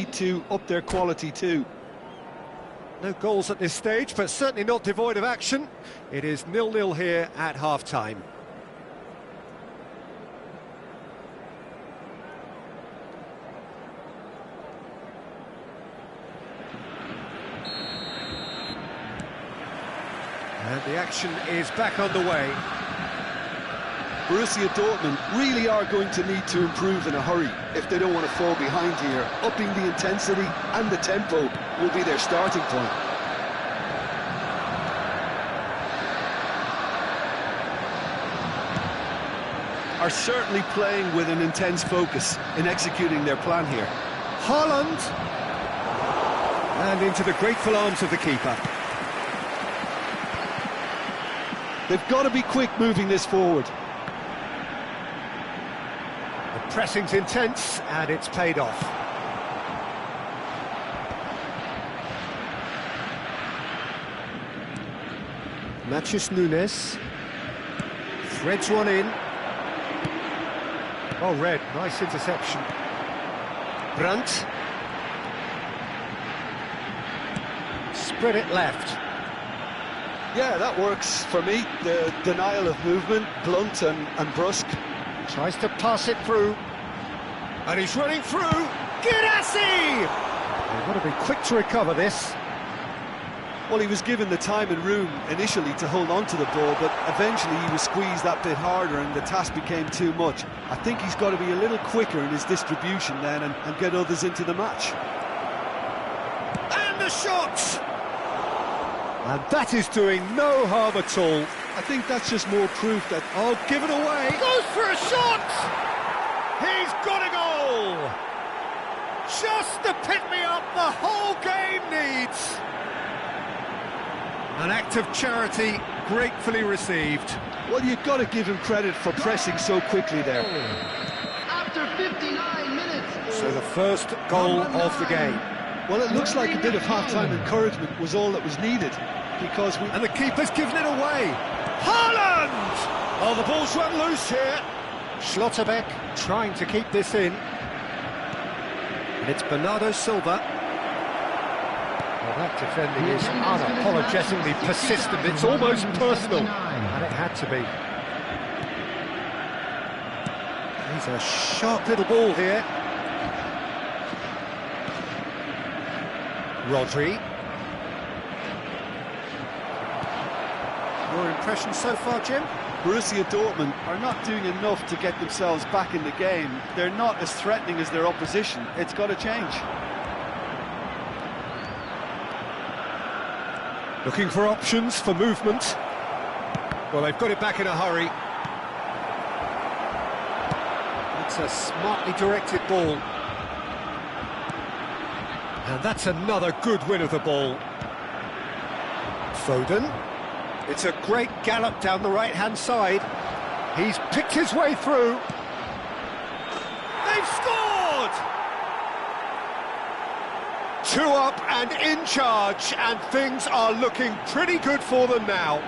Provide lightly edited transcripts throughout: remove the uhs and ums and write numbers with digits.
need to up their quality too. No goals at this stage, but certainly not devoid of action. It is 0-0 here at half-time. And the action is back underway. Borussia Dortmund really are going to need to improve in a hurry if they don't want to fall behind here. Upping the intensity and the tempo will be their starting point. Are certainly playing with an intense focus in executing their plan here. Haaland! And into the grateful arms of the keeper. They've got to be quick moving this forward. The pressing's intense, and it's paid off. Matheus Nunes threads one in. Oh, Red, nice interception. Brandt. Spread it left. Yeah, that works for me. The denial of movement, blunt and brusque. Tries to pass it through. And he's running through. Guirassy! They've got to be quick to recover this. Well, he was given the time and room initially to hold on to the ball, but eventually he was squeezed that bit harder and the task became too much. I think he's got to be a little quicker in his distribution then and get others into the match. And the shot! And that is doing no harm at all. I think that's just more proof that... Oh, give it away! Goes for a shot! He's got a goal! Just the pick-me-up the whole game needs! An act of charity gratefully received. Well, you've got to give him credit for pressing so quickly there. After 59 minutes... So the first goal of the game. Well, it looks like a bit of half-time encouragement was all that was needed, because we... And the keeper's given it away. Haaland! Oh, the ball's run loose here. Schlotterbeck trying to keep this in. And it's Bernardo Silva. Well, that defending is unapologetically persistent. It's almost personal. And it had to be. He's a sharp little ball here. Rodri. Your impression so far, Jim? Borussia Dortmund are not doing enough to get themselves back in the game. They're not as threatening as their opposition. It's got to change. Looking for options for movement. Well, they've got it back in a hurry. It's a smartly directed ball. And that's another good win of the ball. Foden. It's a great gallop down the right-hand side. He's picked his way through. They've scored! 2 up and in charge, and things are looking pretty good for them now.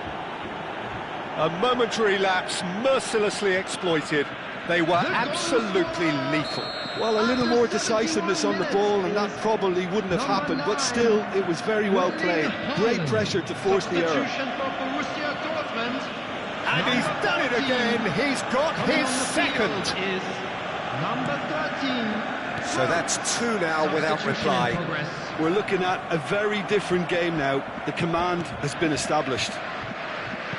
A momentary lapse mercilessly exploited. They were absolutely lethal. Well, a little more decisiveness on the ball and that probably wouldn't have happened, but still, it was very well played. Great pressure to force the error. And he's done it again. He's got his second. So that's 2 now without reply. We're looking at a very different game now. The command has been established.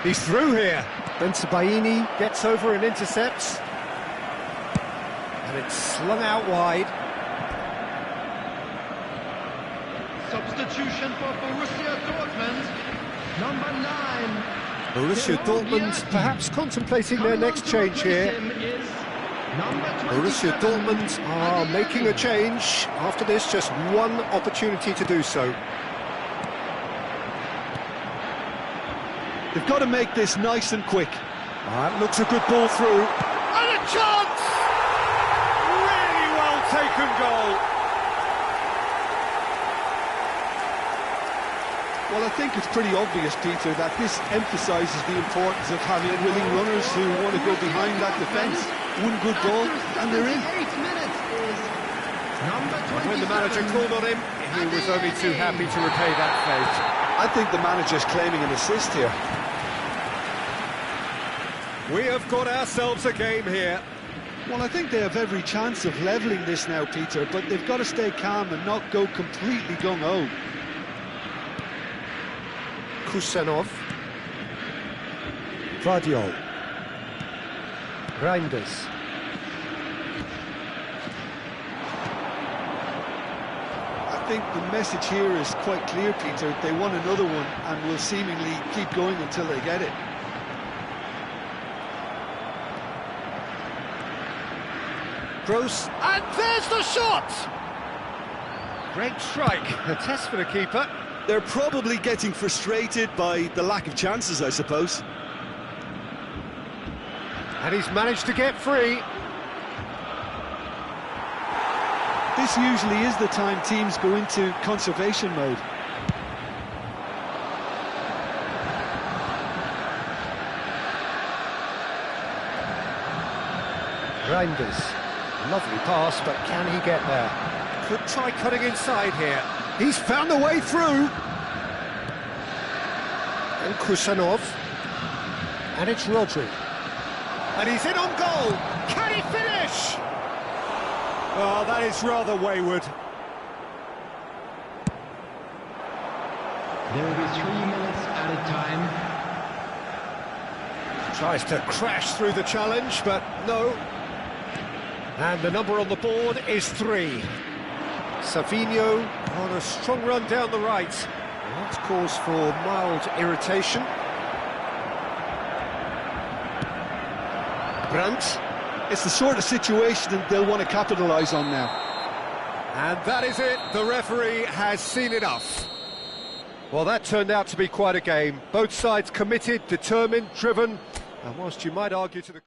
He's through here. Bensebaini gets over and intercepts. And it's slung out wide. Substitution for Borussia Dortmund, number 9. Borussia Dortmund perhaps contemplating their next change here. Borussia Dortmund are making a change. After this, just one opportunity to do so. They've got to make this nice and quick. That looks a good ball through. And a chance! Really well taken goal. Well, I think it's pretty obvious, Peter, that this emphasises the importance of having willing runners who want to go behind that defence. One good ball, and they're in. Number 27. When the manager called on him, he was only too happy to repay that fate. I think the manager's claiming an assist here. We have got ourselves a game here. Well, I think they have every chance of levelling this now, Peter, but they've got to stay calm and not go completely gung-ho. Kusanov. Vardiol. Reinders. I think the message here is quite clear, Peter. They want another one and will seemingly keep going until they get it. Gross, and there's the shot! Great strike, a test for the keeper. They're probably getting frustrated by the lack of chances, I suppose. And he's managed to get free. This usually is the time teams go into conservation mode. Reinders. Lovely pass, but can he get there? Could try cutting inside here. He's found a way through. And Kusanov. And it's Rodri. And he's in on goal. Can he finish? Oh, that is rather wayward. There will be 3 minutes at a time. Tries to crash through the challenge, but no. And the number on the board is 3. Savinho on a strong run down the right. And that's cause for mild irritation. Brandt. It's the sort of situation that they'll want to capitalise on now. And that is it. The referee has seen enough. Well, that turned out to be quite a game. Both sides committed, determined, driven. And whilst you might argue to the...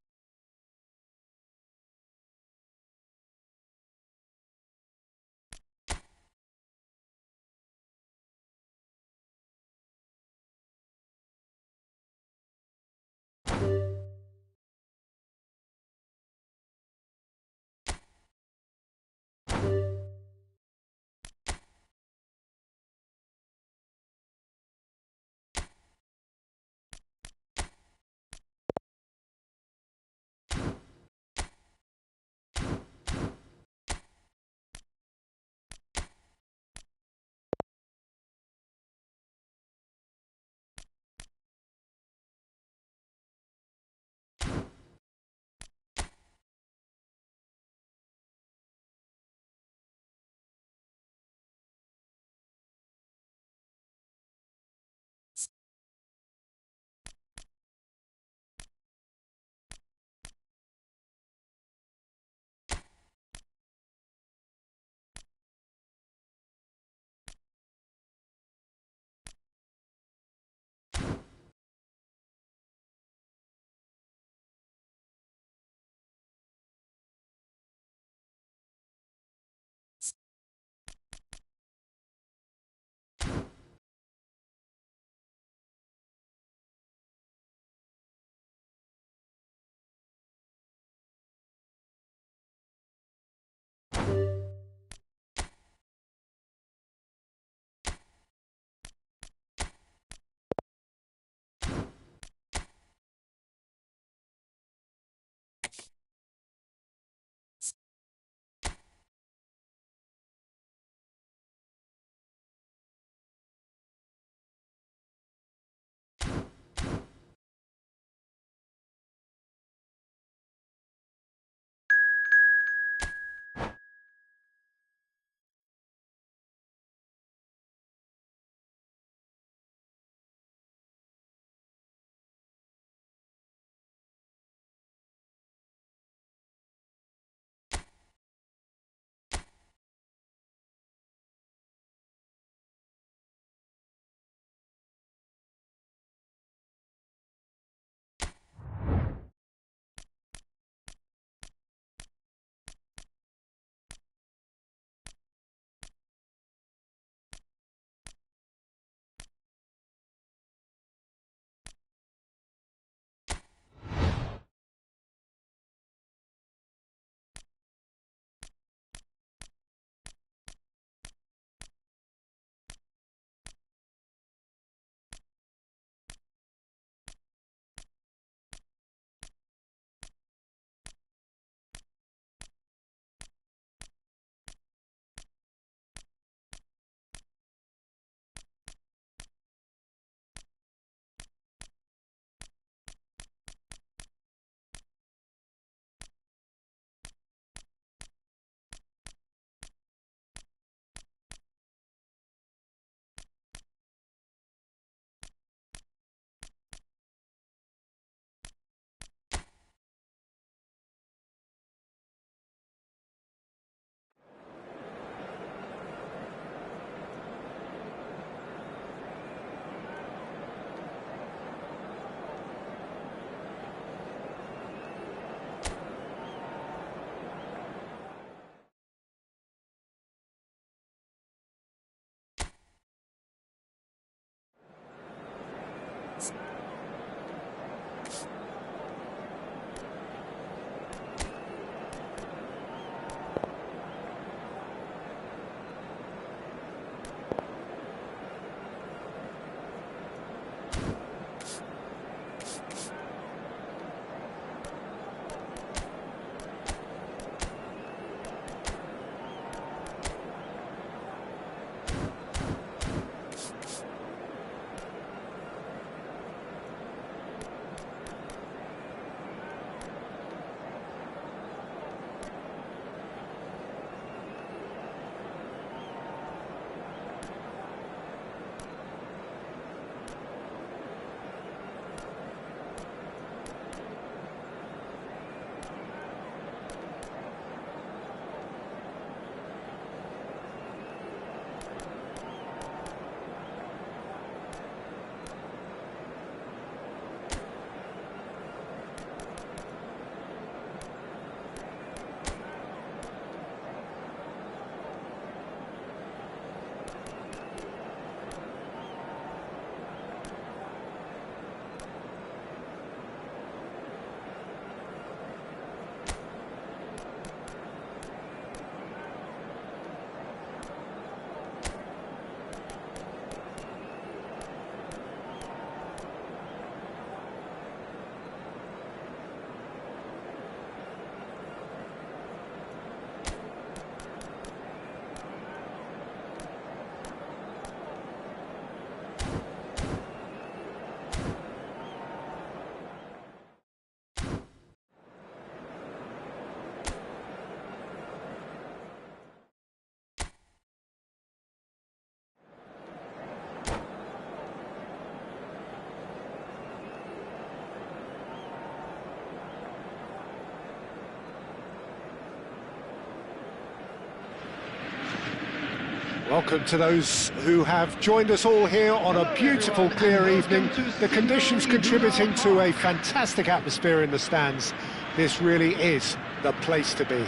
Welcome to those who have joined us all here on a beautiful, clear evening. The conditions contributing to a fantastic atmosphere in the stands. This really is the place to be.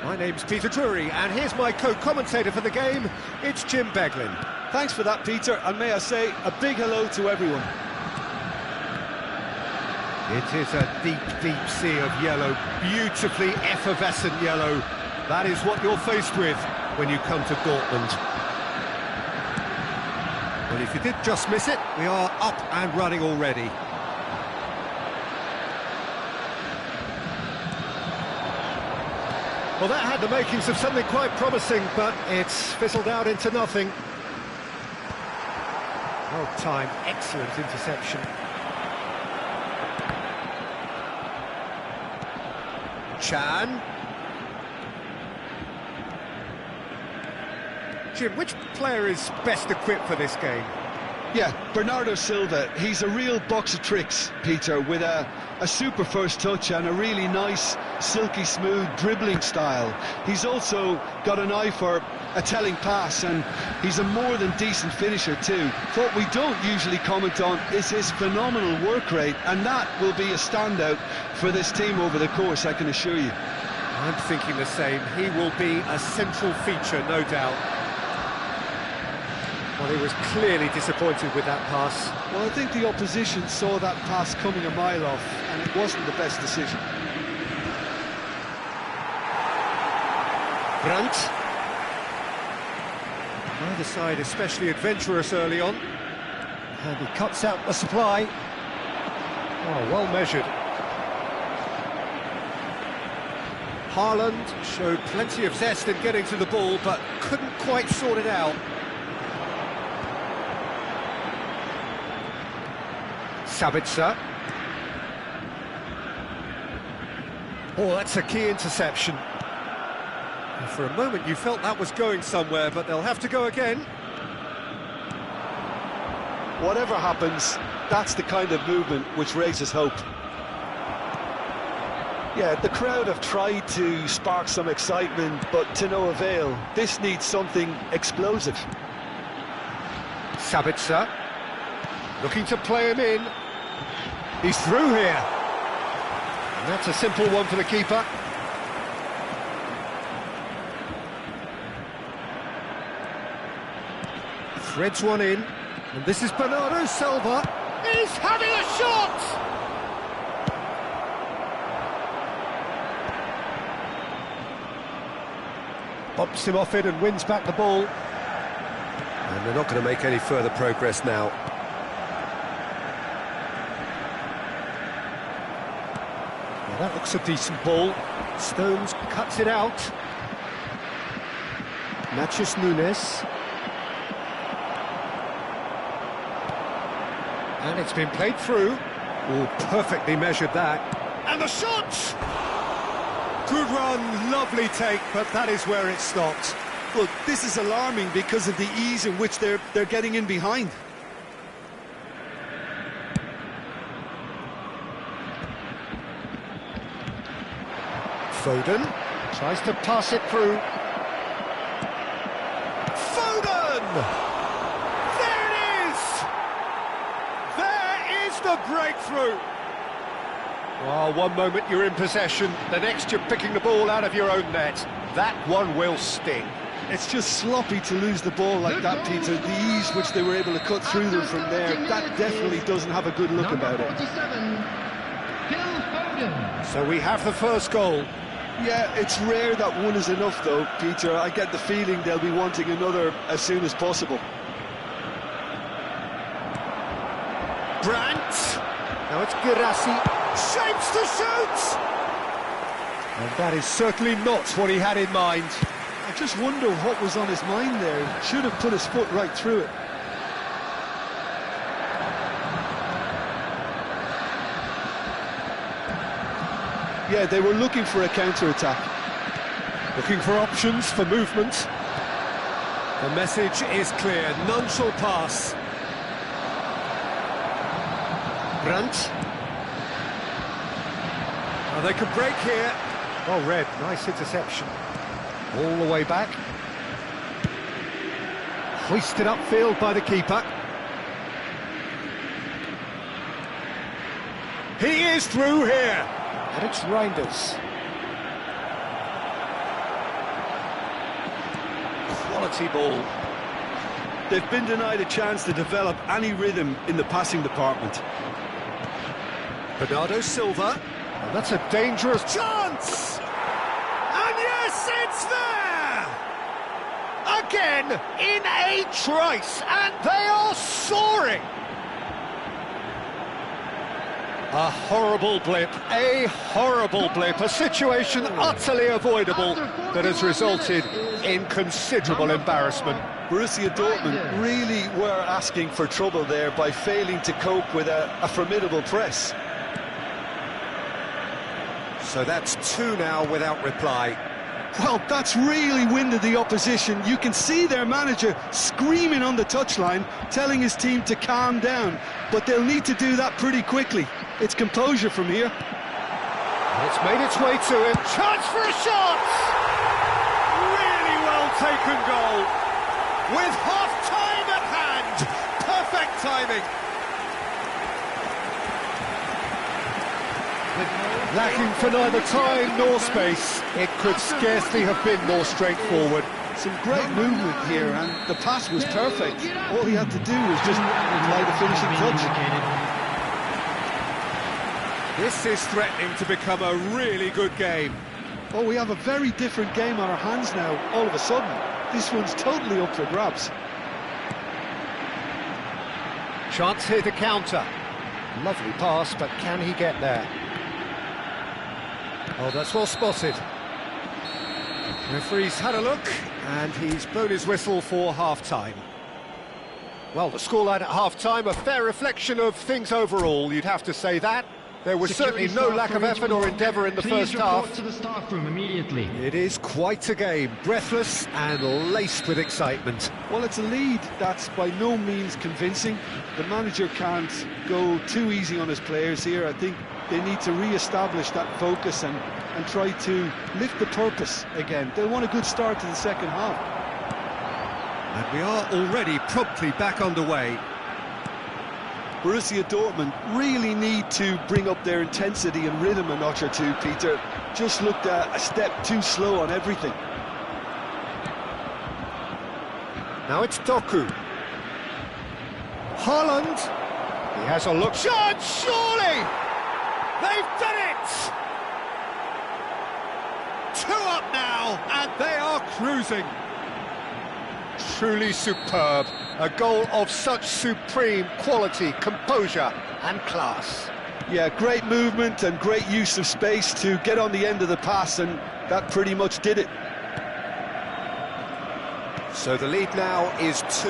My name's Peter Drury, and here's my co-commentator for the game. It's Jim Beglin. Thanks for that, Peter, and may I say a big hello to everyone. It is a deep, deep sea of yellow, beautifully effervescent yellow. That is what you're faced with when you come to Dortmund. Well, if you did just miss it, we are up and running already. Well, that had the makings of something quite promising, but it's fizzled out into nothing. Well timed, excellent interception. Chan. Jim, which player is best equipped for this game? Yeah, Bernardo Silva. He's a real box of tricks, Peter, with a super first touch and a really nice, silky smooth dribbling style. He's also got an eye for a telling pass, and he's a more than decent finisher too. What we don't usually comment on is his phenomenal work rate, and that will be a standout for this team over the course, I can assure you. I'm thinking the same. He will be a central feature, no doubt. Well, he was clearly disappointed with that pass. Well, I think the opposition saw that pass coming a mile off, and it wasn't the best decision. Brandt. Neither side especially adventurous early on. And he cuts out the supply. Oh, well measured. Haaland showed plenty of zest in getting to the ball, but couldn't quite sort it out. Sabitzer. Oh, that's a key interception. And for a moment you felt that was going somewhere, but they'll have to go again. Whatever happens, that's the kind of movement which raises hope. Yeah, the crowd have tried to spark some excitement, but to no avail. This needs something explosive. Sabitzer. Looking to play him in. He's through here. And that's a simple one for the keeper. Threads one in. And this is Bernardo Silva. He's having a shot! Bumps him off it and wins back the ball. And they're not going to make any further progress now. That looks a decent ball. Stones cuts it out. Natchez Nunes. And it's been played through. Oh, perfectly measured that. And the shot! Good run, lovely take, but that is where it stopped. Well, this is alarming because of the ease in which they're getting in behind. Foden tries to pass it through. Foden! There it is! There is the breakthrough! Well, one moment you're in possession, the next you're picking the ball out of your own net. That one will sting. It's just sloppy to lose the ball like that, Peter. The ease which they were able to cut through them from there, that definitely doesn't have a good look about it. So we have the first goal. Yeah, it's rare that one is enough though, Peter. I get the feeling they'll be wanting another as soon as possible. Brandt. Now it's Girassi. Shapes to shoot! And that is certainly not what he had in mind. I just wonder what was on his mind there. Should have put his foot right through it. Yeah, they were looking for a counter-attack. Looking for options, for movement. The message is clear, none shall pass. Brandt. Oh, they could break here. Oh, Red, nice interception. All the way back. Hoisted upfield by the keeper. He is through here. And it's Reinders. Quality ball. They've been denied a chance to develop any rhythm in the passing department. Bernardo Silva. And that's a dangerous chance! And yes, it's there! Again, in a trice, and they are soaring! A horrible blip, a situation utterly avoidable that has resulted in considerable embarrassment. Borussia Dortmund really were asking for trouble there by failing to cope with a formidable press. So that's two now without reply. Well, that's really winded the opposition. You can see their manager screaming on the touchline, telling his team to calm down. But they'll need to do that pretty quickly. It's composure from here. And it's made its way to him. Chance for a shot! Really well taken goal. With half-time at hand. Perfect timing. Lacking for neither time nor space, it could scarcely have been more straightforward. Some great movement here, and the pass was perfect. All he had to do was just apply the finishing touch. This is threatening to become a really good game. Oh, we have a very different game on our hands now, all of a sudden. This one's totally up for grabs. Chance here to counter. Lovely pass, but can he get there? Oh, that's well spotted. Referee's had a look, and he's blown his whistle for half-time. Well, the scoreline at half-time, a fair reflection of things overall, you'd have to say that. There was certainly no lack of effort or endeavour in the first half. To the staff room immediately. It is quite a game, breathless and laced with excitement. Well, it's a lead that's by no means convincing. The manager can't go too easy on his players here. I think they need to re-establish that focus and try to lift the purpose again. They'll want a good start to the second half. And we are already promptly back underway. Borussia Dortmund really need to bring up their intensity and rhythm a notch or two, Peter. Just looked a step too slow on everything. Now it's Doku. Haaland. He has a look. Shot, surely! They've done it! 2 up now, and they are cruising. Truly superb. A goal of such supreme quality, composure and class. Yeah, great movement and great use of space to get on the end of the pass, and that pretty much did it. So the lead now is 2.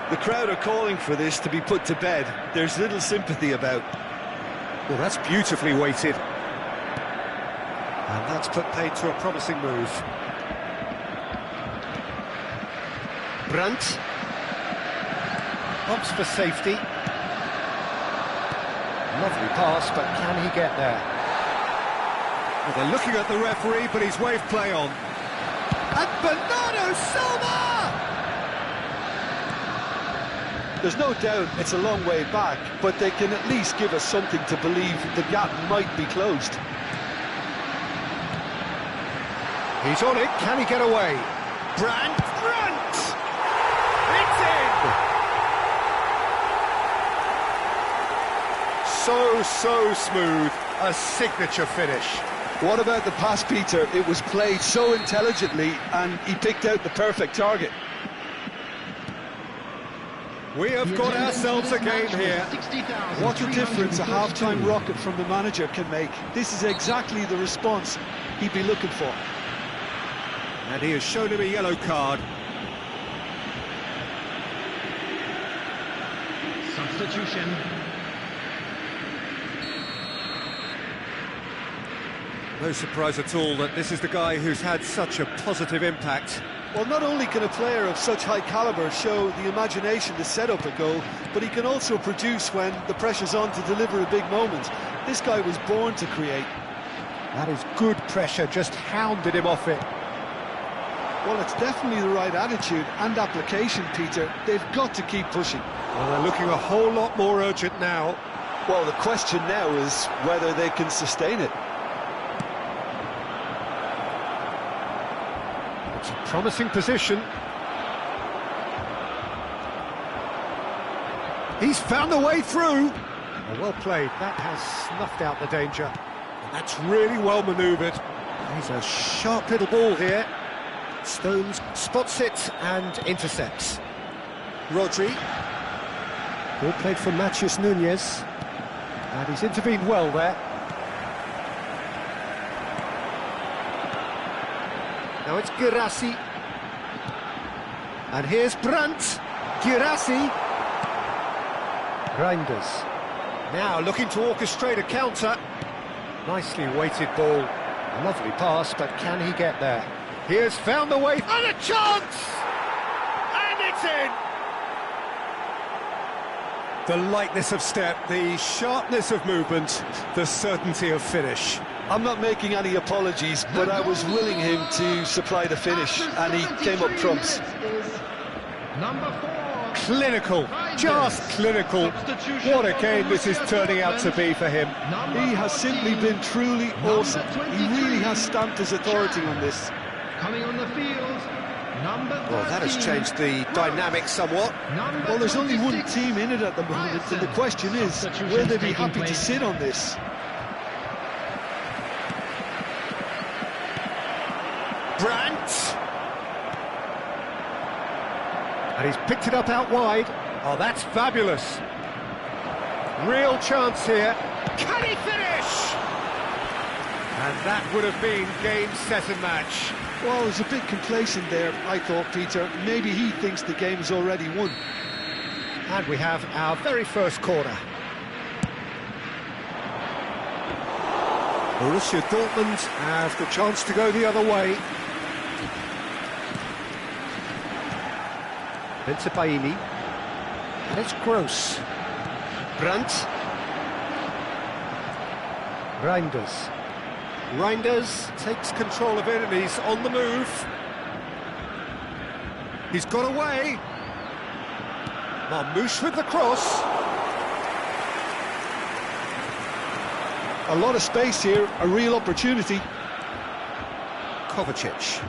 The crowd are calling for this to be put to bed. There's little sympathy about. Well, that's beautifully weighted. And that's put paid to a promising move. Brandt. Opts for safety. Lovely pass, but can he get there? Well, they're looking at the referee, but he's waved play on. And Bernardo Silva! There's no doubt it's a long way back, but they can at least give us something to believe the gap might be closed. He's on it, can he get away? Brandt! It's in! So smooth, a signature finish. What about the pass, Peter? It was played so intelligently and he picked out the perfect target. We have got ourselves a game here. What a difference a half-time rocket from the manager can make. This is exactly the response he'd be looking for. And he has shown him a yellow card. Substitution. No surprise at all that this is the guy who's had such a positive impact. Well, not only can a player of such high calibre show the imagination to set up a goal, but he can also produce when the pressure's on to deliver a big moment. This guy was born to create. That is good pressure, just hounded him off it. Well, it's definitely the right attitude and application, Peter. They've got to keep pushing. Well, they're looking a whole lot more urgent now. Well, the question now is whether they can sustain it. It's a promising position. He's found a way through. Oh, well played. That has snuffed out the danger. And that's really well manoeuvred. He's a sharp little ball here. Stones spots it and intercepts. Rodri. Ball played from Matheus Nunes. And he's intervened well there. Now it's Girassi. And here's Brandt. Girassi. Reinders. Now looking to orchestrate a counter. Nicely weighted ball. A lovely pass, but can he get there? He has found the way. And a chance! And it's in! The lightness of step, the sharpness of movement, the certainty of finish. I'm not making any apologies, but I was willing him to supply the finish, and he came up trumps. Number 4. Clinical, just clinical. What a game this is turning out to be for him. He has simply been truly awesome. He really has stamped his authority on this. Coming on the field, number 13. Well, that has changed the dynamic somewhat. Well, there's only one team in it at the moment, and the question is, will they be happy to sit on this? Brandt. And he's picked it up out wide. Oh, that's fabulous. Real chance here. Can he finish? And that would have been game, set and match. Well, he's a bit complacent there, I thought, Peter. Maybe he thinks the game is already won. And we have our very first corner. Borussia Dortmund have the chance to go the other way. Benzebaini. And it's Gross. Brandt. Reinders. Reinders takes control of it and he's on the move. He's got away. Marmouche with the cross. A lot of space here, a real opportunity. Kovacic.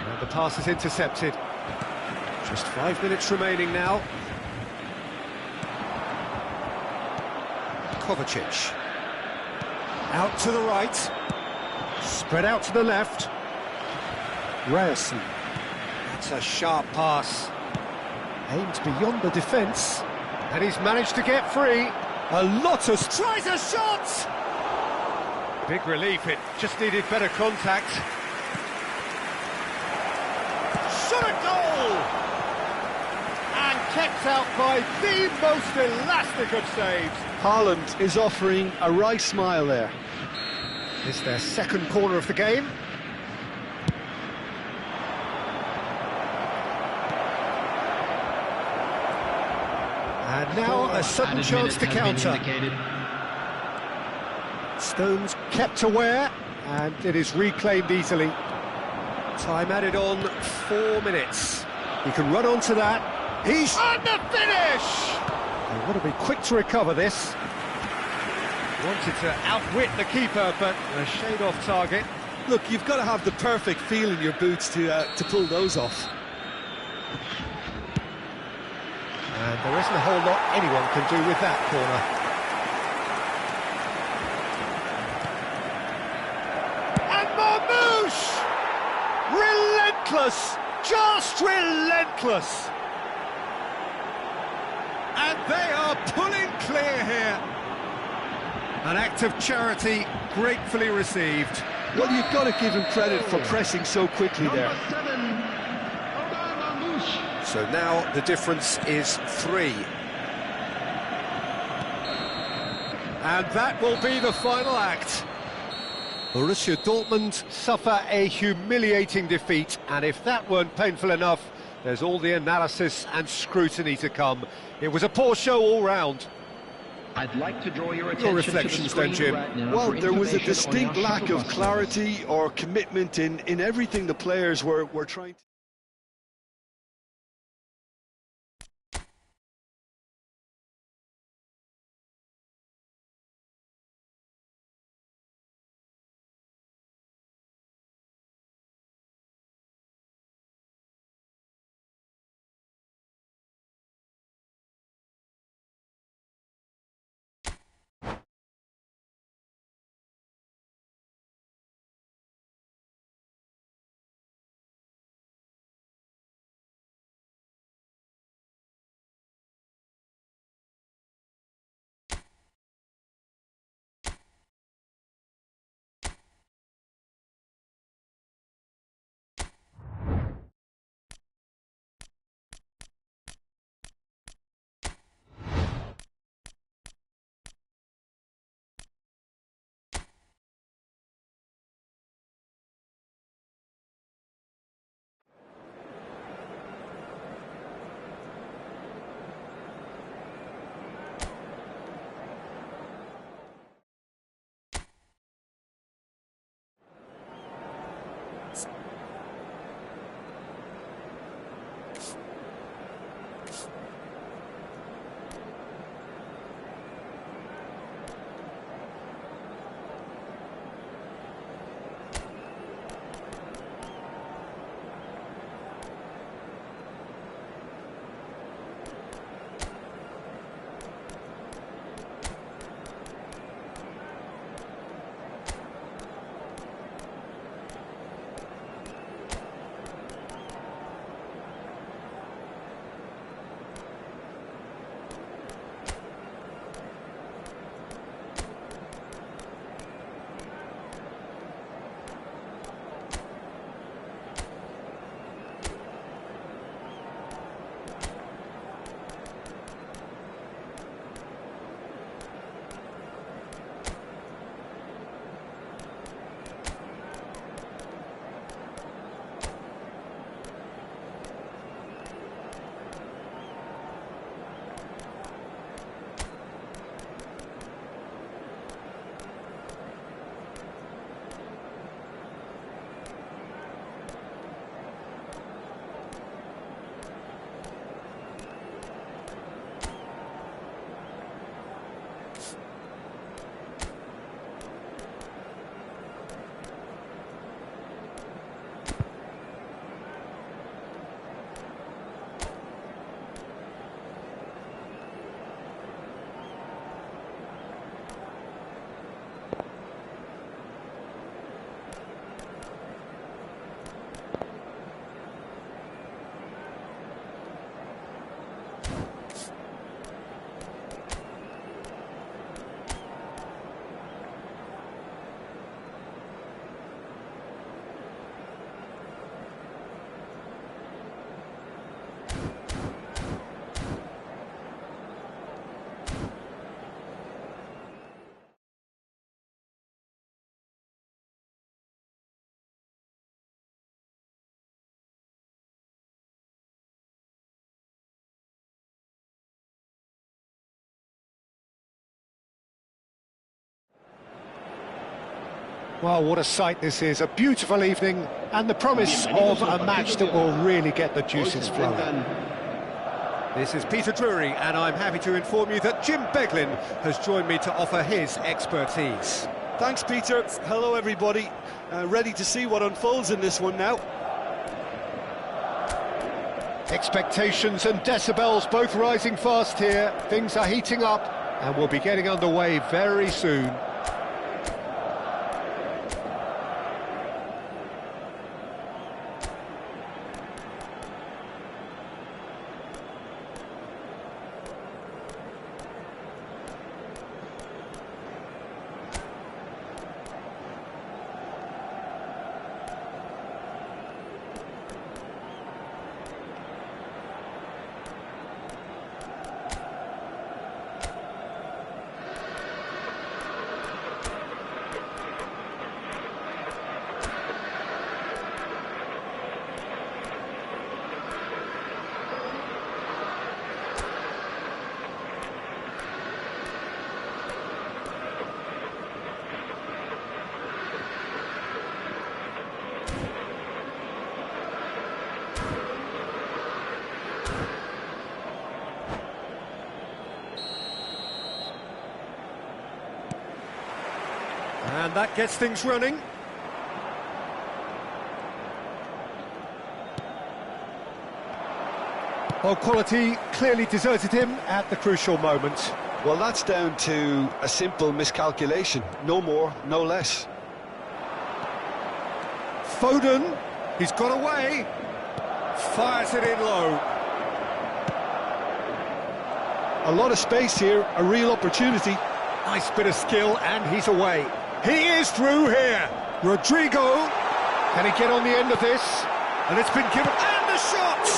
And the pass is intercepted. Just 5 minutes remaining now. Kovacic. Out to the right. Spread out to the left. Ryerson. That's a sharp pass. Aimed beyond the defence. And he's managed to get free. A lot of... Tries a shot! Big relief, it just needed better contact. Shot a goal! And kept out by the most elastic of saves. Haaland is offering a right smile there. It's their second corner of the game. And now a sudden chance to counter. Stones kept aware, and it is reclaimed easily. Time added on 4 minutes. He can run onto that. He's on the finish! They want to be quick to recover this. Wanted to outwit the keeper, but a shade off target. Look, you've got to have the perfect feel in your boots to pull those off. And there isn't a whole lot anyone can do with that corner. And Marmouche! Relentless! Just relentless! And they are pulling clear here. An act of charity gratefully received. Well, you've got to give him credit for pressing so quickly there. So now the difference is 3. And that will be the final act. Borussia Dortmund suffer a humiliating defeat, and if that weren't painful enough, there's all the analysis and scrutiny to come. It was a poor show all round. I'd like to draw your attention reflections to the then, screen Jim. right now Well, for there was a information on distinct our lack shuttle of buses. clarity or commitment in everything the players were trying to... Well, what a sight this is. A beautiful evening and the promise of a match that will really get the juices flowing. This is Peter Drury, and I'm happy to inform you that Jim Beglin has joined me to offer his expertise. Thanks, Peter. Hello, everybody. Ready to see what unfolds in this one now. Expectations and decibels both rising fast here. Things are heating up and we'll be getting underway very soon. And that gets things running. Well, quality clearly deserted him at the crucial moment. Well, that's down to a simple miscalculation. No more, no less. Foden, he's got away. Fires it in low. A lot of space here, a real opportunity. Nice bit of skill, and he's away. He is through here. Rodrigo, can he get on the end of this? And it's been given, and the shot!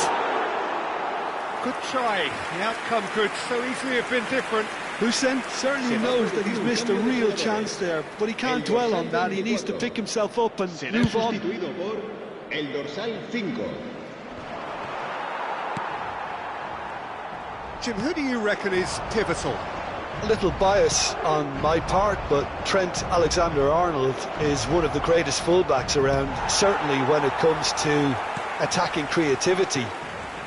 Good try. The outcome could so easily have been different. Hussein certainly knows that he's missed a real chance there, but he can't dwell on that. He needs to pick himself up and move on. El dorsal 5. Jim, who do you reckon is pivotal? A little bias on my part, but Trent Alexander-Arnold is one of the greatest fullbacks around, certainly when it comes to attacking creativity.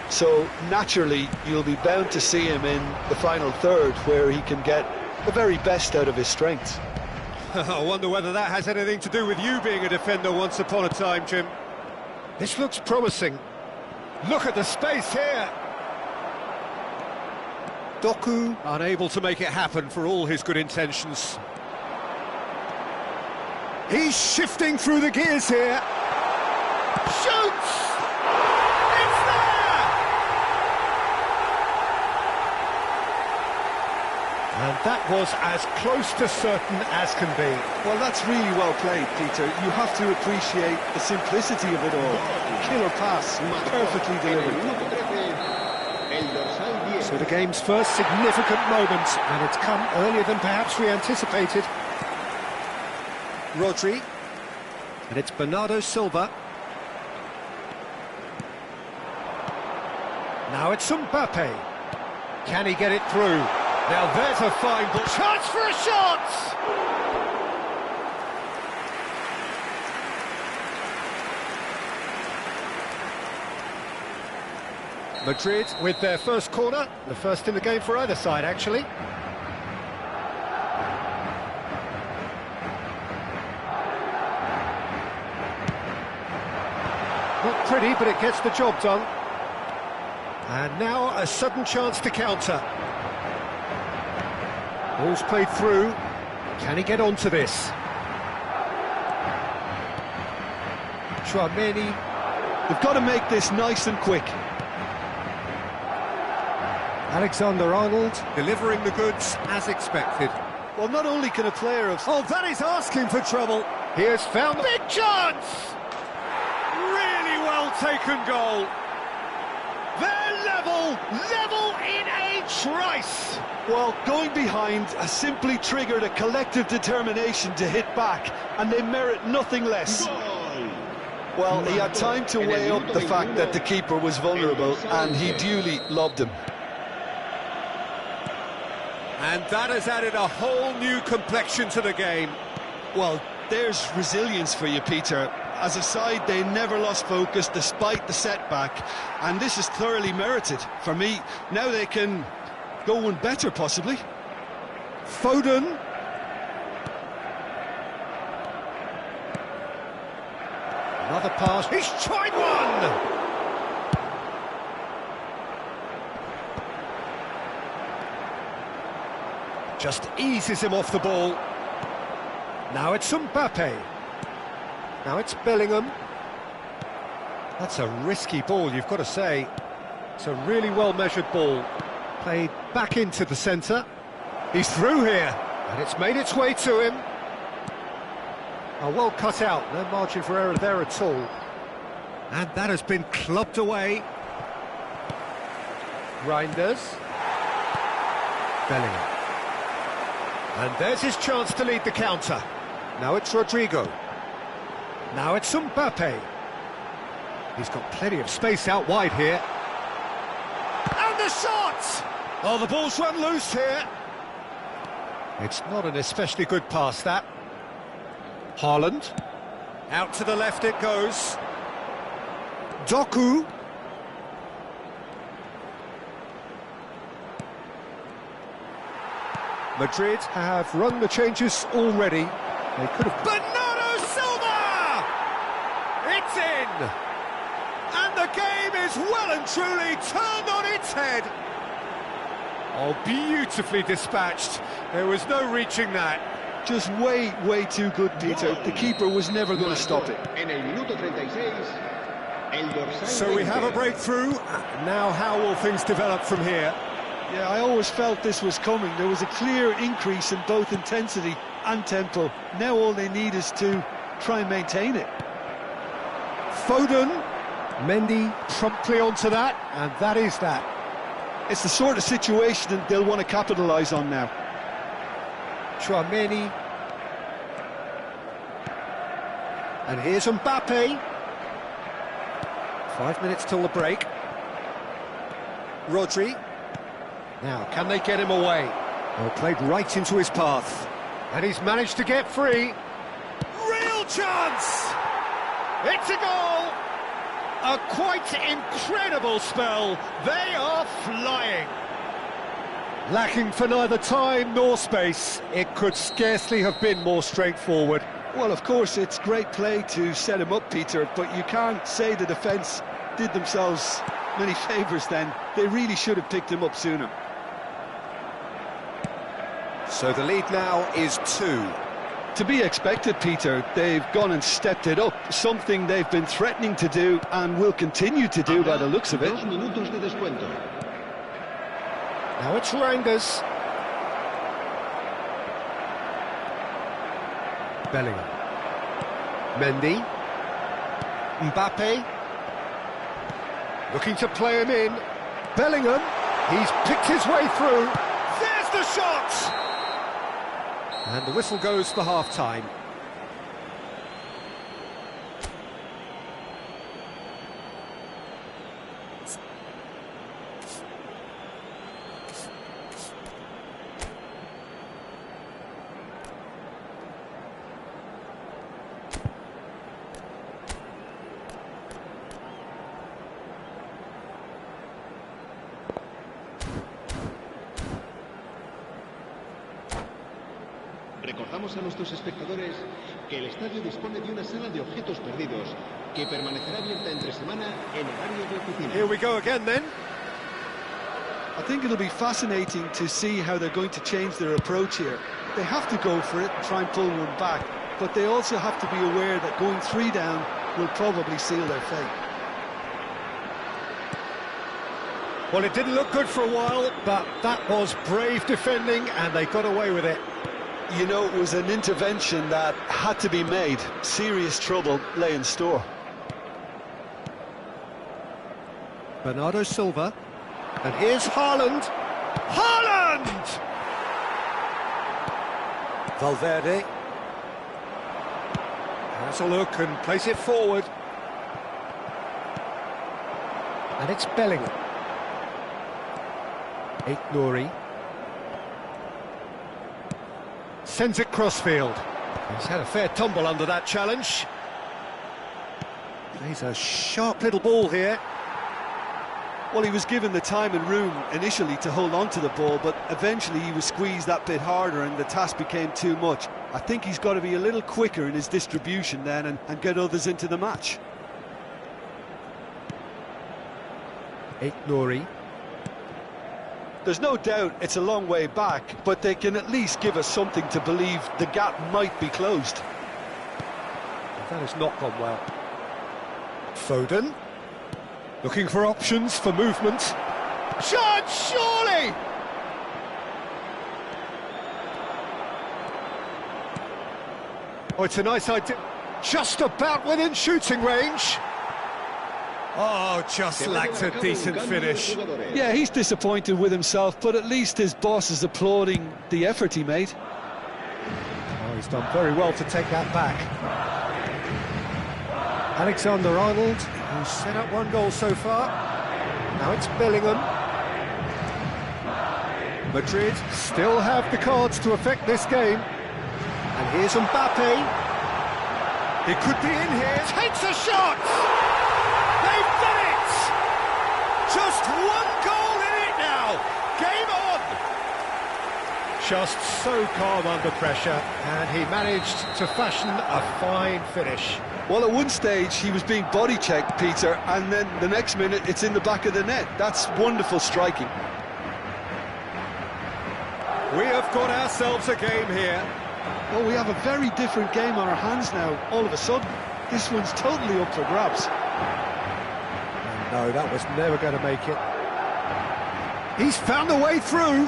So naturally you'll be bound to see him in the final third, where he can get the very best out of his strengths. I wonder whether that has anything to do with you being a defender once upon a time, Jim. This looks promising. Look at the space here. Doku unable to make it happen for all his good intentions. He's shifting through the gears here. Shoots! It's there! And that was as close to certain as can be. Well, that's really well played, Peter. You have to appreciate the simplicity of it all. Killer pass, perfectly delivered. So the game's first significant moment, and it's come earlier than perhaps we anticipated. Rodri, and it's Bernardo Silva. Now it's Mbappe. Can he get it through? Now there's a fine ball. Chance for a shot! Madrid with their first corner, the first in the game for either side, actually. Not pretty, but it gets the job done. And now a sudden chance to counter. Ball's played through. Can he get onto this? Chouameni. They've got to make this nice and quick. Alexander-Arnold delivering the goods as expected. Well, not only can a player of... Oh, that is asking for trouble. He has found... Big chance! Really well taken goal. They're level in a trice. Well, going behind has simply triggered a collective determination to hit back, and they merit nothing less. Well, he had time to weigh up the fact that the keeper was vulnerable, and he duly lobbed him. And that has added a whole new complexion to the game. Well, there's resilience for you, Peter. As a side, they never lost focus despite the setback, and this is thoroughly merited. For me, now they can go one better, possibly. Foden. Another pass. He's tried one! Just eases him off the ball. Now it's Mbappe. Now it's Bellingham. That's a risky ball, you've got to say. It's a really well-measured ball. Played back into the centre. He's through here, and it's made its way to him. Oh, well cut out, no margin for error there at all. And that has been clubbed away. Reinders. Bellingham. And there's his chance to lead the counter. Now it's Rodrigo. Now it's Mbappe. He's got plenty of space out wide here. And the shot! Oh, the ball's run loose here. It's not an especially good pass, that. Haaland. Out to the left it goes. Doku. Madrid have run the changes already. They could have... Bernardo Silva! It's in! And the game is well and truly turned on its head. Oh, beautifully dispatched. There was no reaching that. Just way too good, Peter. The keeper was never going to stop it. En el minuto 36, el dorsal So we 20. have a breakthrough. Now how will things develop from here? Yeah, I always felt this was coming. There was a clear increase in both intensity and tempo. Now all they need is to try and maintain it. Foden, Mendy promptly onto that, and that is that. It's the sort of situation that they'll want to capitalise on now. Chouameni. And here's Mbappe. 5 minutes till the break. Rodri. Now, can they get him away? Well, played right into his path. And he's managed to get free. Real chance! It's a goal! A quite incredible spell. They are flying. Lacking for neither time nor space. It could scarcely have been more straightforward. Well, of course, it's great play to set him up, Peter, but you can't say the defence did themselves many favours then. They really should have picked him up sooner. So the lead now is 2. To be expected, Peter. They've gone and stepped it up, something they've been threatening to do and will continue to do by the looks of it. 2 minutos de descuento. Now it's Rangers. Bellingham. Mendy. Mbappe. Looking to play him in. Bellingham. He's picked his way through. There's the shot! And the whistle goes for half-time. Recordamos a nuestros espectadores que el estadio dispone de una sala de objetos perdidos que permanecerá abierta entre semana en horario de oficina. Here we go again then. I think it'll be fascinating to see how they're going to change their approach here. They have to go for it and try and pull one back, but they also have to be aware that going 3 down will probably seal their fate. Well, it didn't look good for a while, but that was brave defending and they got away with it. You know, it was an intervention that had to be made. Serious trouble lay in store. Bernardo Silva. And here's Haaland. Haaland! Valverde. Has a look and plays it forward. And it's Bellingham. Nouri. Sends it crossfield. He's had a fair tumble under that challenge. Plays a sharp little ball here. Well, he was given the time and room initially to hold on to the ball, but eventually he was squeezed that bit harder and the task became too much. I think he's got to be a little quicker in his distribution then and get others into the match. Nouri. There's no doubt it's a long way back, but they can at least give us something to believe the gap might be closed. That has not gone well. Foden. Looking for options for movement. Shot, surely! Oh, it's a nice idea. Just about within shooting range. Oh, just lacked a decent finish. Yeah, he's disappointed with himself, but at least his boss is applauding the effort he made. Oh, he's done very well to take that back. Alexander-Arnold, who's set up 1 goal so far. Now it's Bellingham. Madrid still have the cards to affect this game. And here's Mbappe. He could be in here. Takes a shot! They've done it! Just 1 goal in it now. Game on! Just so calm under pressure, and he managed to fashion a fine finish. Well, at one stage he was being body checked, Peter, and then the next minute it's in the back of the net. That's wonderful striking. We have got ourselves a game here. Well, we have a very different game on our hands now, all of a sudden. This one's totally up for grabs. No, that was never going to make it. He's found a way through.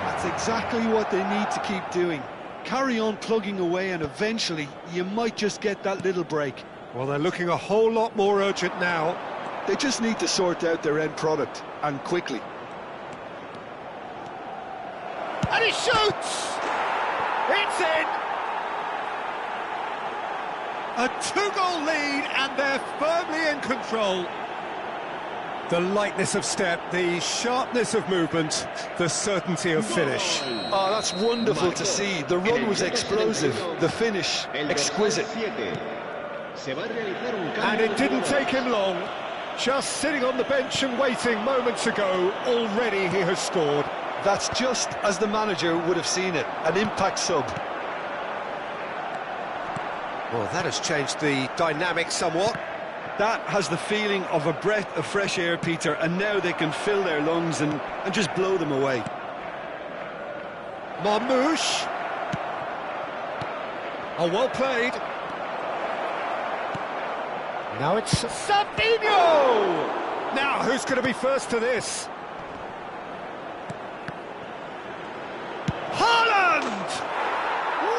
That's exactly what they need to keep doing. Carry on plugging away and eventually you might just get that little break. Well, they're looking a whole lot more urgent now. They just need to sort out their end product, and quickly. And he shoots! It's in! A 2-goal lead, and they're firmly in control. The lightness of step, the sharpness of movement, the certainty of finish. Oh, that's wonderful to see. The run was explosive, the finish exquisite. And it didn't take him long. Just sitting on the bench and waiting moments ago, already he has scored. That's just as the manager would have seen it, an impact sub. Well, that has changed the dynamic somewhat. That has the feeling of a breath of fresh air, Peter, and now they can fill their lungs and just blow them away. Marmouche. Oh, well played. Now it's Savinho! Now, who's going to be first to this? Haaland!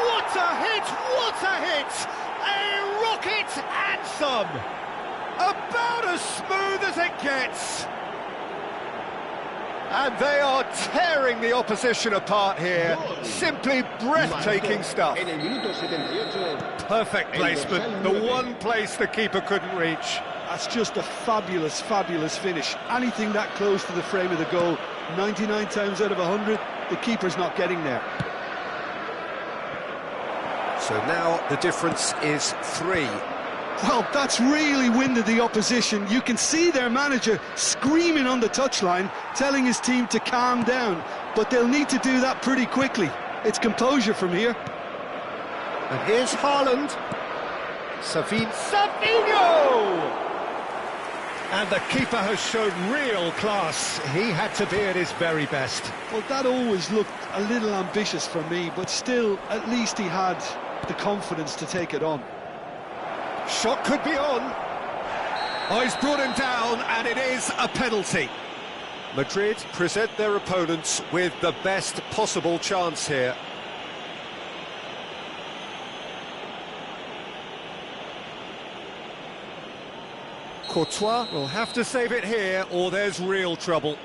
What a hit! What a hit! A rocket and some! About as smooth as it gets! And they are tearing the opposition apart here. Simply breathtaking stuff. Perfect placement, the one place the keeper couldn't reach. That's just a fabulous, fabulous finish. Anything that close to the frame of the goal, 99 times out of 100, the keeper's not getting there. So now the difference is 3. Well, that's really winded the opposition. You can see their manager screaming on the touchline, telling his team to calm down. But they'll need to do that pretty quickly. It's composure from here. And here's Haaland. Savinho! And the keeper has shown real class. He had to be at his very best. Well, that always looked a little ambitious for me, but still, at least he had the confidence to take it on. Shot could be on. Oh, he's brought him down, and it is a penalty. Madrid present their opponents with the best possible chance here. Courtois will have to save it here, or there's real trouble.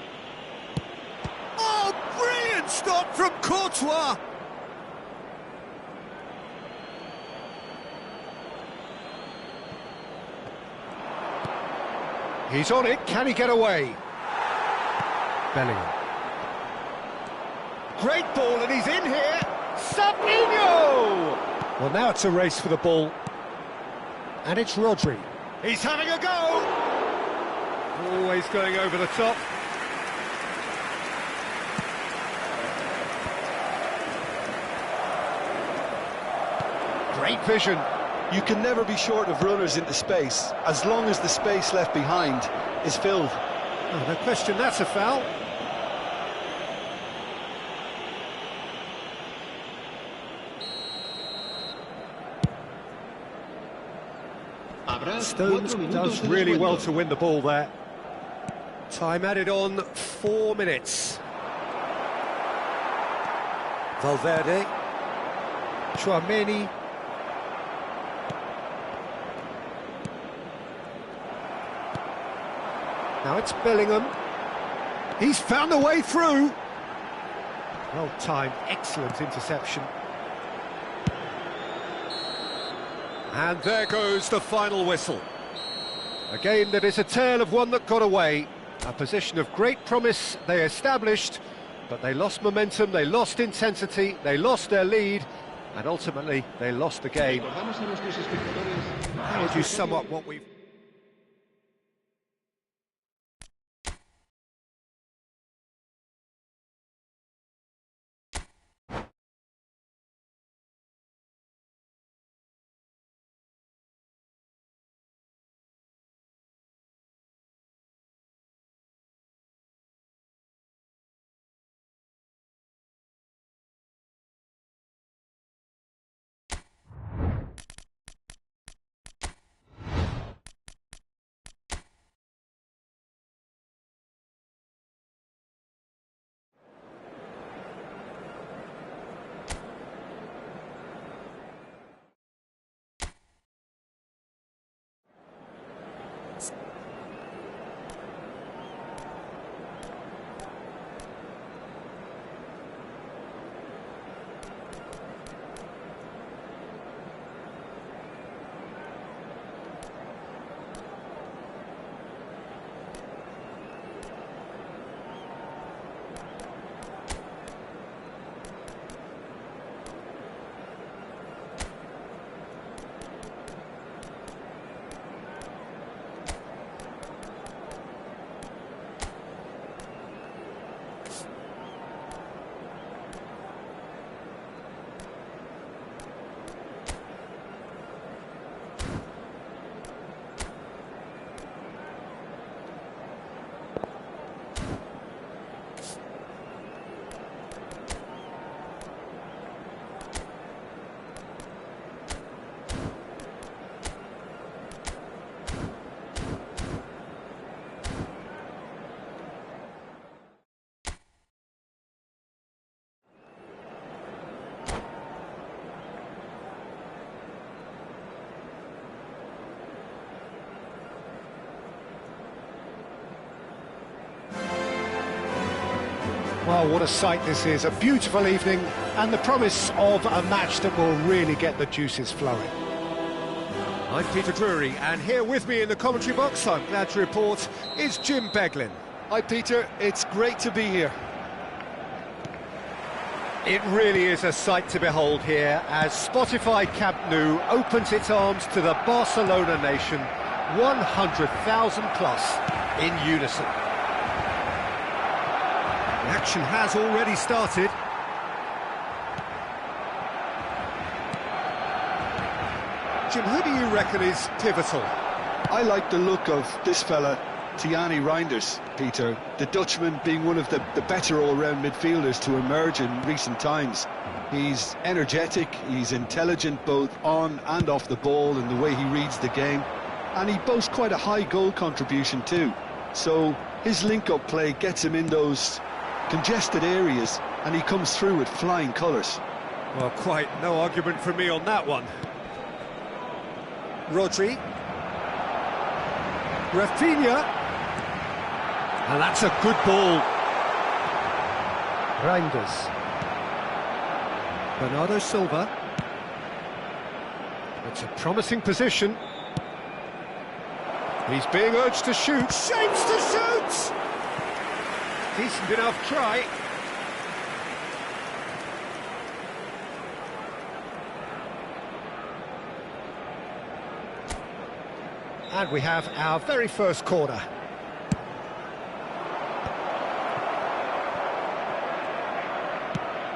Oh, brilliant stop from Courtois! He's on it, can he get away? Bellingham. Great ball, and he's in here! Savinho! Well, now it's a race for the ball. And it's Rodri. He's having a go! Always going over the top. Great vision. You can never be short of runners into space, as long as the space left behind is filled. Oh, no question, that's a foul. Stones does really well to win the ball there. Time added on 4 minutes. Valverde. Chouameni. Now it's Bellingham. He's found a way through. Well timed, excellent interception. And there goes the final whistle. A game that is a tale of one that got away. A position of great promise they established, but they lost momentum, they lost intensity, they lost their lead, and ultimately they lost the game. How would you sum up what we've... Well, what a sight this is. A beautiful evening and the promise of a match that will really get the juices flowing. I'm Peter Drury, and here with me in the commentary box, I'm glad to report, is Jim Beglin. Hi Peter, it's great to be here. It really is a sight to behold here as Spotify Camp Nou opens its arms to the Barcelona nation, 100,000 plus in unison. The action has already started. Jim, who do you reckon is pivotal? I like the look of this fella, Tiani Reinders, Peter. The Dutchman being one of the better all-round midfielders to emerge in recent times. He's energetic, he's intelligent both on and off the ball in the way he reads the game. And he boasts quite a high goal contribution too. So his link-up play gets him in those congested areas and he comes through with flying colours. Well, quite no argument from me on that one. Rodri. Rafinha. And that's a good ball. Reinders. Bernardo Silva. It's a promising position. He's being urged to shoot. Shapes to shoot! Decent enough try. And we have our very first corner.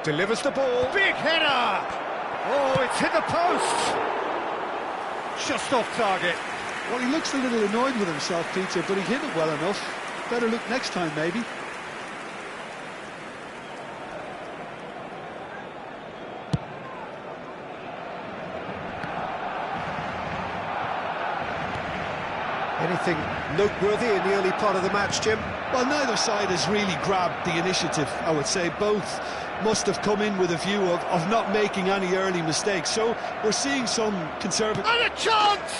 Delivers the ball. Big header! Oh, it's hit the post! Just off target. Well, he looks a little annoyed with himself, Peter, but he hit it well enough. Better look next time, maybe. Anything noteworthy in the early part of the match, Jim? Well, neither side has really grabbed the initiative, I would say. Both must have come in with a view of not making any early mistakes. So we're seeing some conservative... And a chance!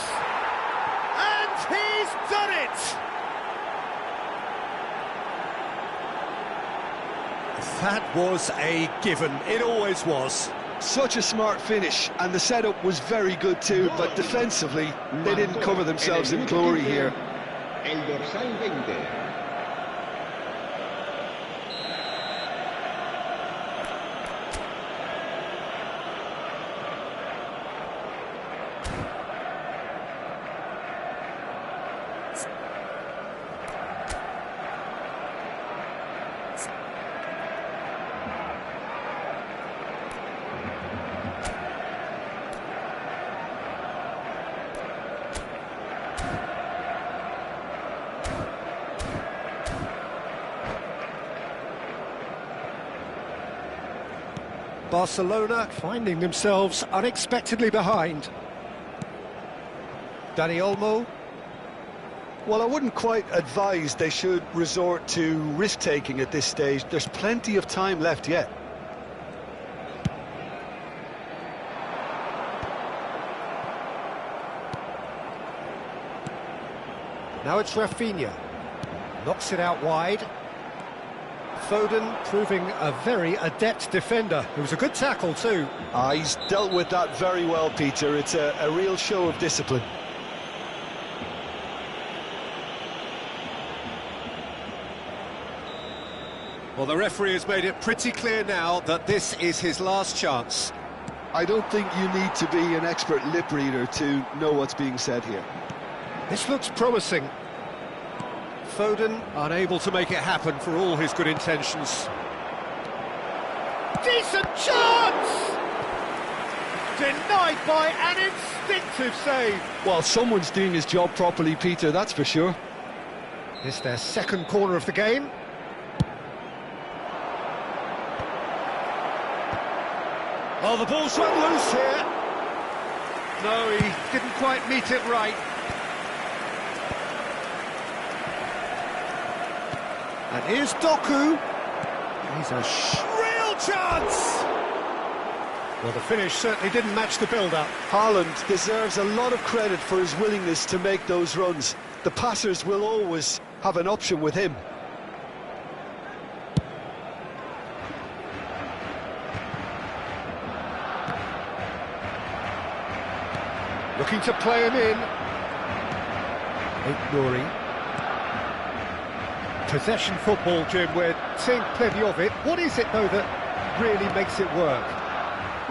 And he's done it! That was a given. It always was. Such a smart finish, and the setup was very good too, but defensively, they didn't cover themselves in glory here. El dorsal 20. Barcelona finding themselves unexpectedly behind. Dani Olmo. Well, I wouldn't quite advise they should resort to risk-taking at this stage. There's plenty of time left yet. Now it's Rafinha. Knocks it out wide. Foden proving a very adept defender. It was a good tackle too. He's dealt with that very well, Peter. It's a real show of discipline. Well, the referee has made it pretty clear now that this is his last chance. I don't think you need to be an expert lip reader to know what's being said here. This looks promising. Foden unable to make it happen for all his good intentions. Decent chance! Denied by an instinctive save. Well, someone's doing his job properly, Peter, that's for sure. It's their second corner of the game. Oh, the ball's run loose here. No, he didn't quite meet it right. And here's Doku. He's a real chance! Well, the finish certainly didn't match the build-up. Haaland deserves a lot of credit for his willingness to make those runs. The passers will always have an option with him. looking to play him in. Nouri. Possession football, Jim, we're seeing plenty of it. What is it, though, that really makes it work?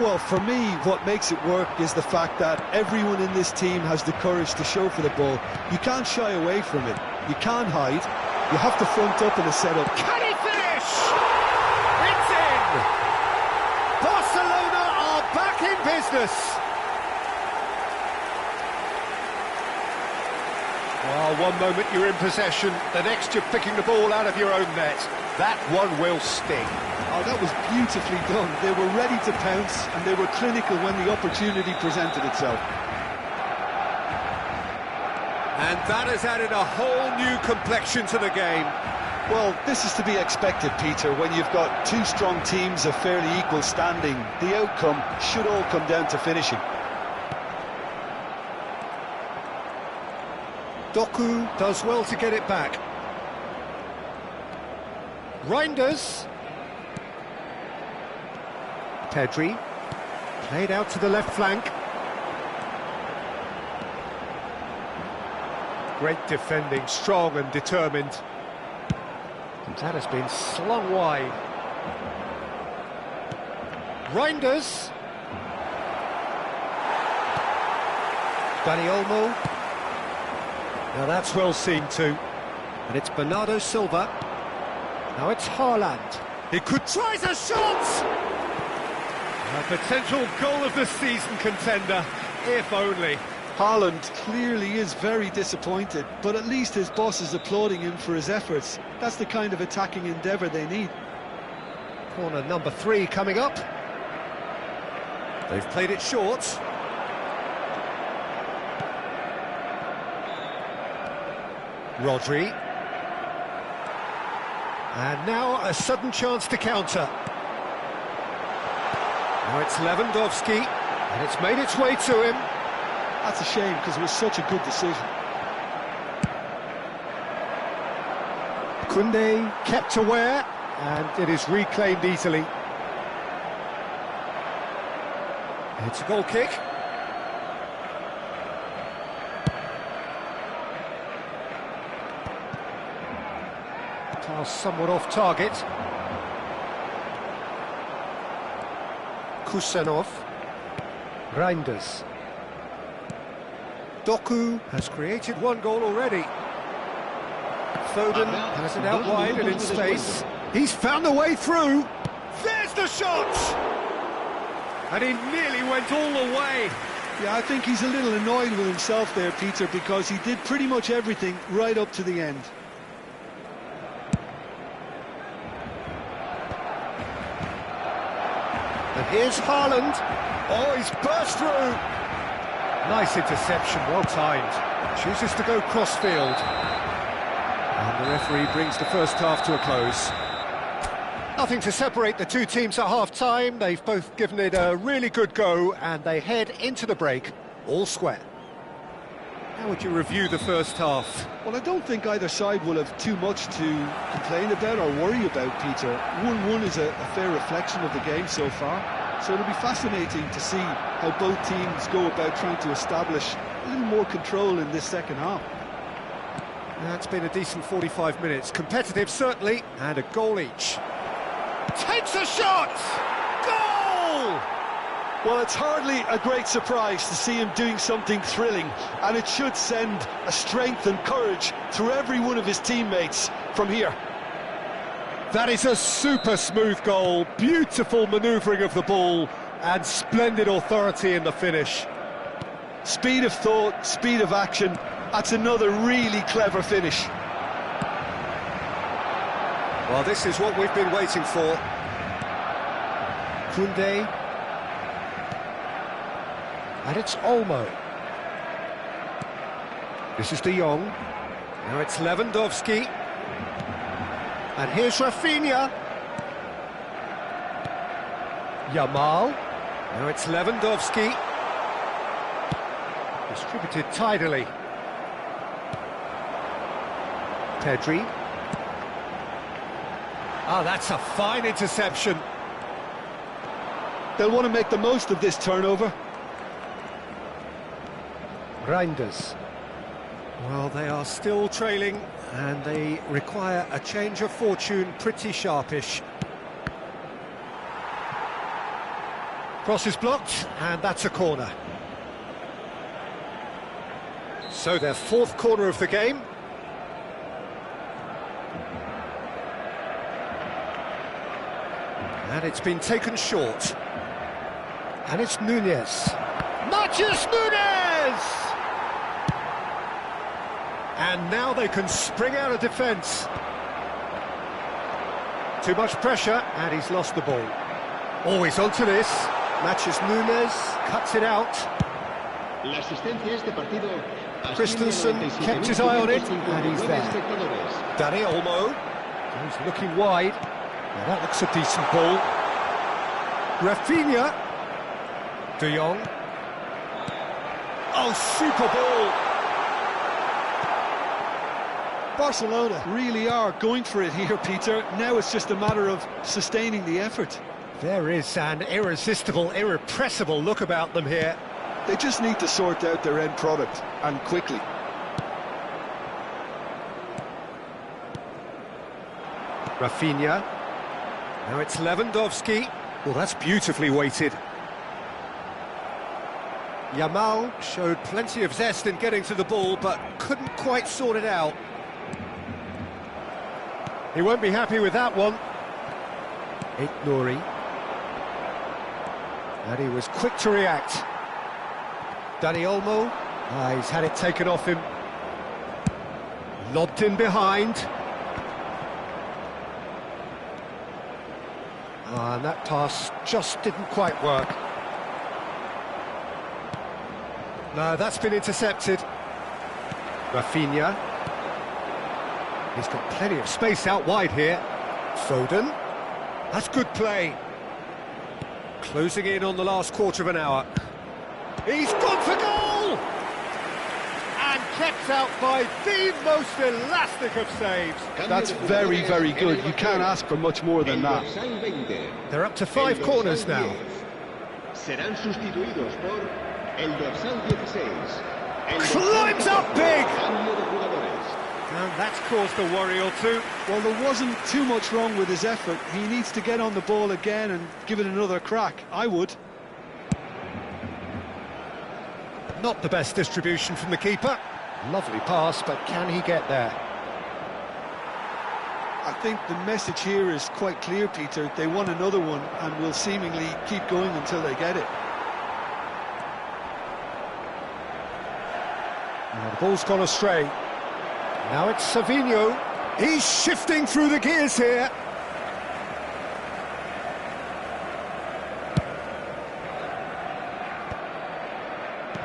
Well, for me, what makes it work is the fact that everyone in this team has the courage to show for the ball. You can't shy away from it. You can't hide. You have to front up in a setup. Can he finish? It's in! Barcelona are back in business. Well, one moment you're in possession, the next you're picking the ball out of your own net. That one will sting. Oh, that was beautifully done. They were ready to pounce, and they were clinical when the opportunity presented itself. And that has added a whole new complexion to the game. Well, this is to be expected, Peter. When you've got two strong teams of fairly equal standing, the outcome should all come down to finishing. Doku does well to get it back. Reinders. Pedri. Played out to the left flank. Great defending, strong and determined. And that has been slung wide. Reinders. Dani Olmo. Now that's well seen too. And it's Bernardo Silva. Now it's Haaland. He could try a shot! A potential goal of the season contender, if only. Haaland clearly is very disappointed, but at least his boss is applauding him for his efforts. That's the kind of attacking endeavour they need. Corner number 3 coming up. They've played it short. Rodri. And now a sudden chance to counter. Now it's Lewandowski, and it's made its way to him. That's a shame, because it was such a good decision. Koundé kept aware, and it is reclaimed easily. It's a goal kick. Pass somewhat off target. Kusanov. Reinders. Doku has created one goal already. Foden has it out wide and in space. He's found the way through. There's the shot! And he nearly went all the way. Yeah, I think he's a little annoyed with himself there, Peter, because he did pretty much everything right up to the end. And here's Haaland. Oh, he's burst through. Nice interception, well timed. Chooses to go cross-field. And the referee brings the first half to a close. Nothing to separate the two teams at half-time. They've both given it a really good go, and they head into the break all square. How would you review the first half? Well, I don't think either side will have too much to complain about or worry about, Peter. 1-1 is a fair reflection of the game so far. So it'll be fascinating to see how both teams go about trying to establish a little more control in this second half. That's been a decent 45 minutes. Competitive, certainly, and a goal each. Takes a shot! Goal! Well, it's hardly a great surprise to see him doing something thrilling, and it should send a strength and courage through every one of his teammates from here. That is a super smooth goal, beautiful manoeuvring of the ball, and splendid authority in the finish. Speed of thought, speed of action, that's another really clever finish. Well, this is what we've been waiting for. Koundé. And it's Olmo. This is De Jong. Now it's Lewandowski. And here's Rafinha. Yamal. Now it's Lewandowski. Distributed tidily. Pedri. Ah, that's a fine interception. They'll want to make the most of this turnover. Reinders. Well, they are still trailing, and they require a change of fortune pretty sharpish. Cross is blocked, and that's a corner. So their fourth corner of the game. And it's been taken short. And it's Nunez. Matheus Nunes! And now they can spring out of defence. Too much pressure, and he's lost the ball. Always onto this. Matheus Nunes cuts it out. Christensen kept his eye on it, and he's there. Dani Olmo. He's looking wide. Now that looks a decent ball. Rafinha. De Jong. Oh, super ball! Barcelona really are going for it here, Peter. Now it's just a matter of sustaining the effort. There is an irresistible, irrepressible look about them here. They just need to sort out their end product, and quickly. Rafinha. Now it's Lewandowski. Well, that's beautifully weighted. Yamal showed plenty of zest in getting to the ball, but couldn't quite sort it out. He won't be happy with that one. Nouri. And he was quick to react. Dani Olmo. He's had it taken off him. Lobbed in behind. And that pass just didn't quite work. No, that's been intercepted. Rafinha. He's got plenty of space out wide here. Foden. That's good play. Closing in on the last quarter of an hour. He's gone for goal! And kept out by the most elastic of saves. That's very, very good. You can't ask for much more than that. They're up to 5 corners now. Serán sustituidos por el dorsal 16. Climbs up big! And that's caused a worry or two. Well, there wasn't too much wrong with his effort. He needs to get on the ball again and give it another crack. I would. Not the best distribution from the keeper. Lovely pass, but can he get there? I think the message here is quite clear, Peter. They want another one and will seemingly keep going until they get it. Now the ball's gone astray. Now it's Savinho. He's shifting through the gears here.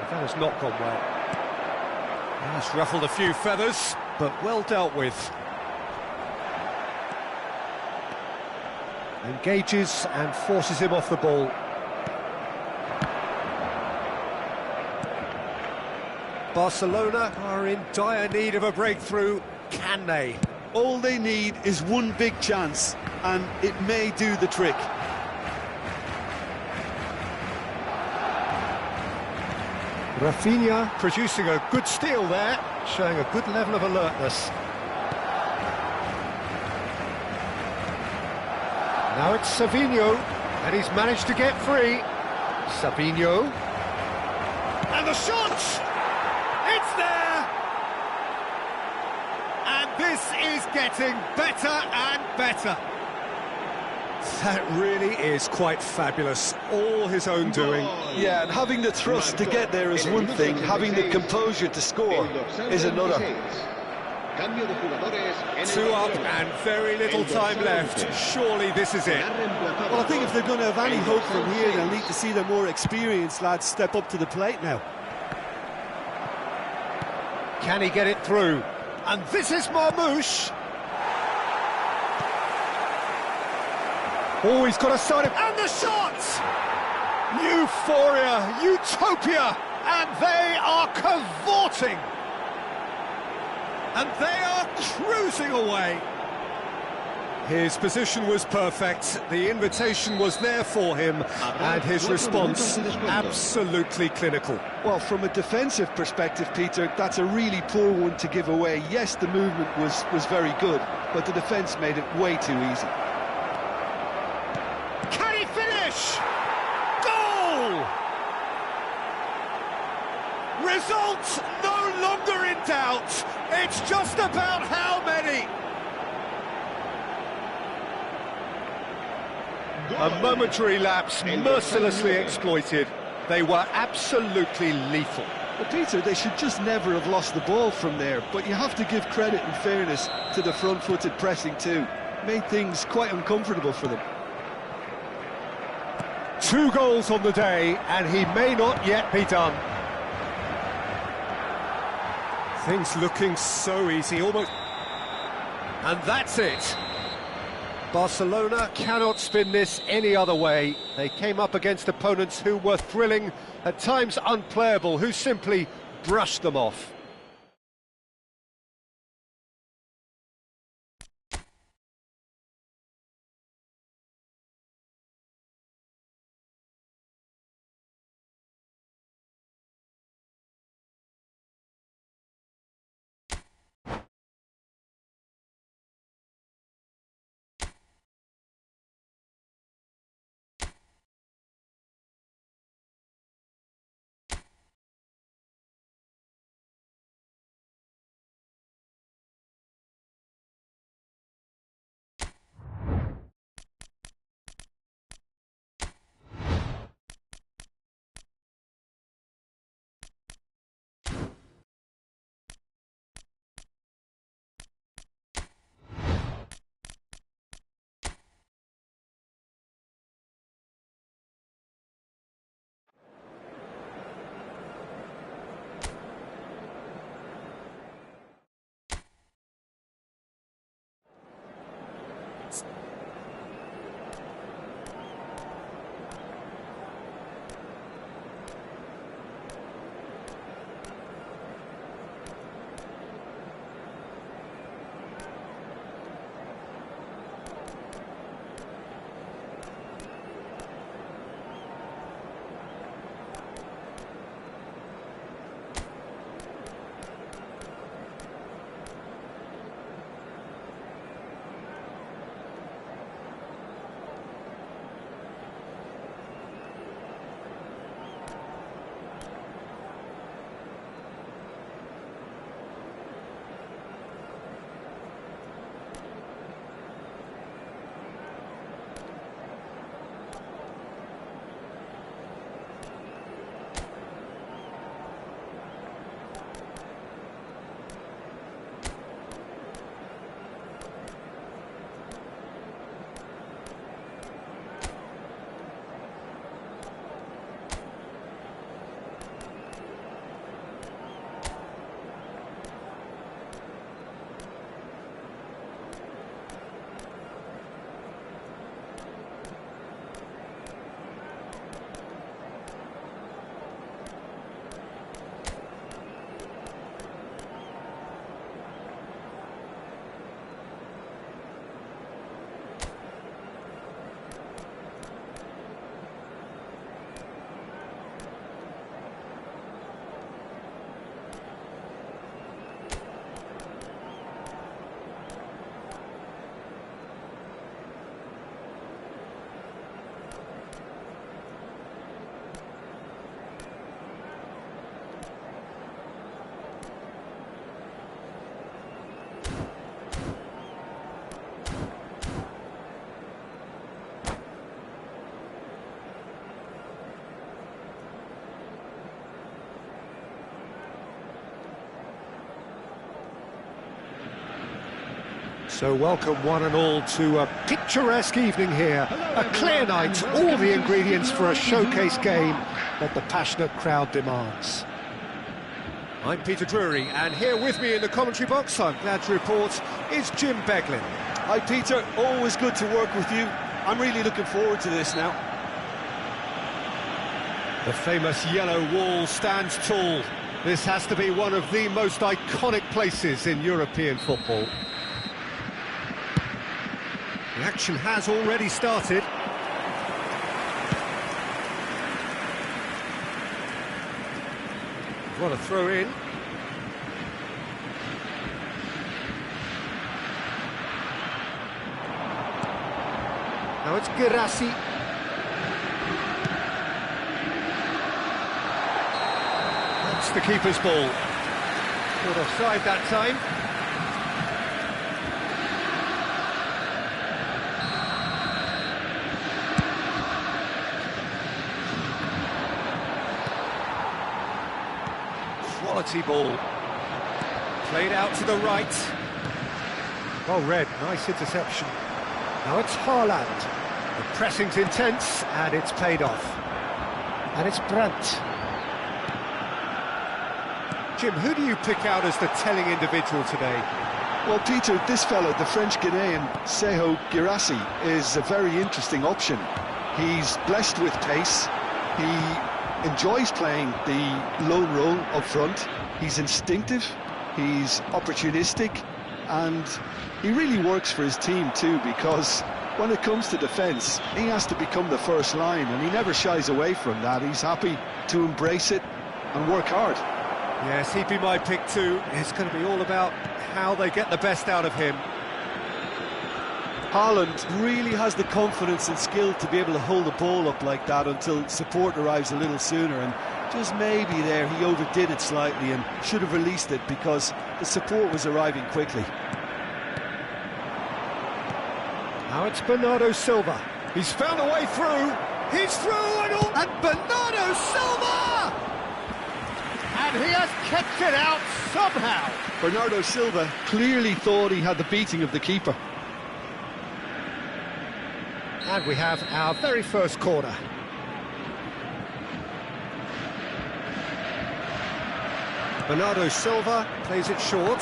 That has not gone well. That's ruffled a few feathers, but well dealt with. Engages and forces him off the ball. Barcelona are in dire need of a breakthrough. Can they? All they need is one big chance, and it may do the trick. Rafinha producing a good steal there, showing a good level of alertness. Now it's Savinho, and he's managed to get free. Savinho. And the shot! It's there! And this is getting better and better. That really is quite fabulous. All his own doing. Yeah, and having the thrust to get there is one thing, having the composure to score is another. 2 up and very little time left. Surely this is it. Well, I think if they're going to have any hope from here, they'll need to see the more experienced lads step up to the plate now. Can he get it through? And this is Marmouche. Oh, he's got a side of... And the shot! Euphoria, utopia, and they are cavorting. And they are cruising away. His position was perfect, the invitation was there for him, and his response absolutely clinical. Well, from a defensive perspective, Peter, that's a really poor one to give away. Yes, the movement was very good, but the defence made it way too easy. Can he finish? Goal! Results no longer in doubt. It's just about how many. A momentary lapse, mercilessly exploited. They were absolutely lethal. Well, Peter, they should just never have lost the ball from there, but you have to give credit and fairness to the front-footed pressing too. Made things quite uncomfortable for them. 2 goals on the day, and he may not yet be done. Things looking so easy, almost... And that's it. Barcelona cannot spin this any other way. They came up against opponents who were thrilling, at times unplayable, who simply brushed them off. So welcome one and all to a picturesque evening here, a clear night, all the ingredients for a showcase game that the passionate crowd demands. I'm Peter Drury, and here with me in the commentary box, I'm glad to report, is Jim Beglin. Hi Peter, always good to work with you. I'm really looking forward to this now. The famous yellow wall stands tall. This has to be one of the most iconic places in European football. Action has already started. What a throw in. Now it's Girassi. That's the keeper's ball. Good offside that time. Quality ball. Played out to the right. Well read, nice interception. Now it's Haaland. The pressing's intense, and it's paid off. And it's Brandt. Jim, who do you pick out as the telling individual today? Well, Peter, this fella, the French Ghanaian Seho Girassi, is a very interesting option. He's blessed with pace. He enjoys playing the lone role up front. He's instinctive, he's opportunistic, and he really works for his team too, because when it comes to defence, he has to become the first line, and he never shies away from that. He's happy to embrace it and work hard. Yes, he'd be my pick too. It's going to be all about how they get the best out of him. Haaland really has the confidence and skill to be able to hold the ball up like that until support arrives a little sooner, and just maybe there he overdid it slightly and should have released it because the support was arriving quickly. Now it's Bernardo Silva. He's found a way through. He's through and Bernardo Silva! And he has kept it out somehow. Bernardo Silva clearly thought he had the beating of the keeper. And we have our very first corner. Bernardo Silva plays it short.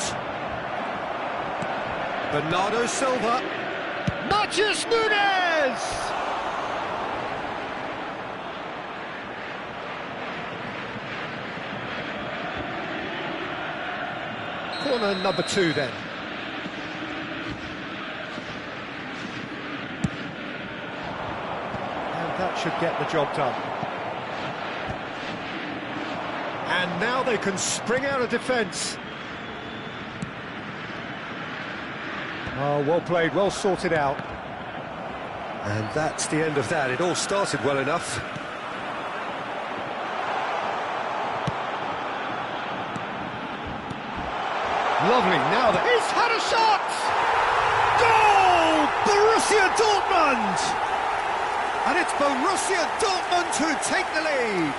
Bernardo Silva. Matheus Nunes! Corner number 2 then. And that should get the job done. And now they can spring out of defence. Oh, well played, well sorted out. And that's the end of that. It all started well enough. Lovely, now that he's had a shot! Goal! Borussia Dortmund! And it's Borussia Dortmund who take the lead.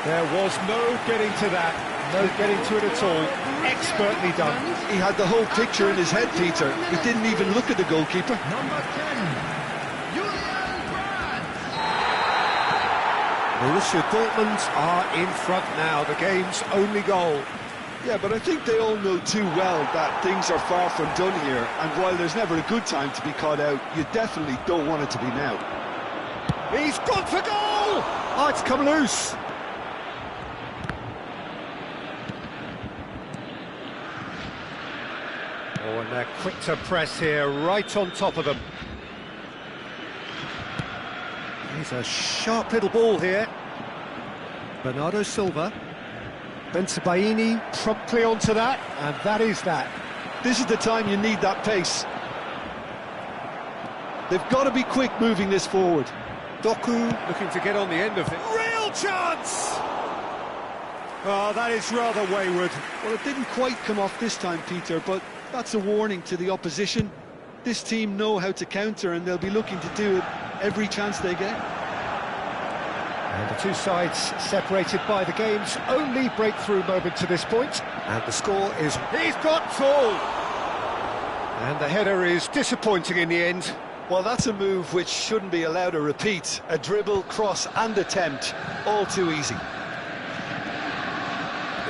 There was no getting to that, no getting to it at all. Expertly done. He had the whole picture in his head, Peter. He didn't even look at the goalkeeper. Number 10, Julian Brandt. Borussia Dortmund are in front now, the game's only goal. Yeah, but I think they all know too well that things are far from done here, and while there's never a good time to be caught out, you definitely don't want it to be now. He's gone for goal! Oh, it's come loose. Oh, and they're quick to press here, right on top of them. He's a sharp little ball here. Bernardo Silva. Bensebaini promptly onto that, and that is that. This is the time you need that pace. They've got to be quick moving this forward. Doku looking to get on the end of it. Real chance! Oh, that is rather wayward. Well, it didn't quite come off this time, Peter, but that's a warning to the opposition. This team know how to counter, and they'll be looking to do it every chance they get. And the two sides separated by the game's only breakthrough moment to this point. And the score is... He's got full! And the header is disappointing in the end. Well, that's a move which shouldn't be allowed to repeat. A dribble, cross and attempt, all too easy.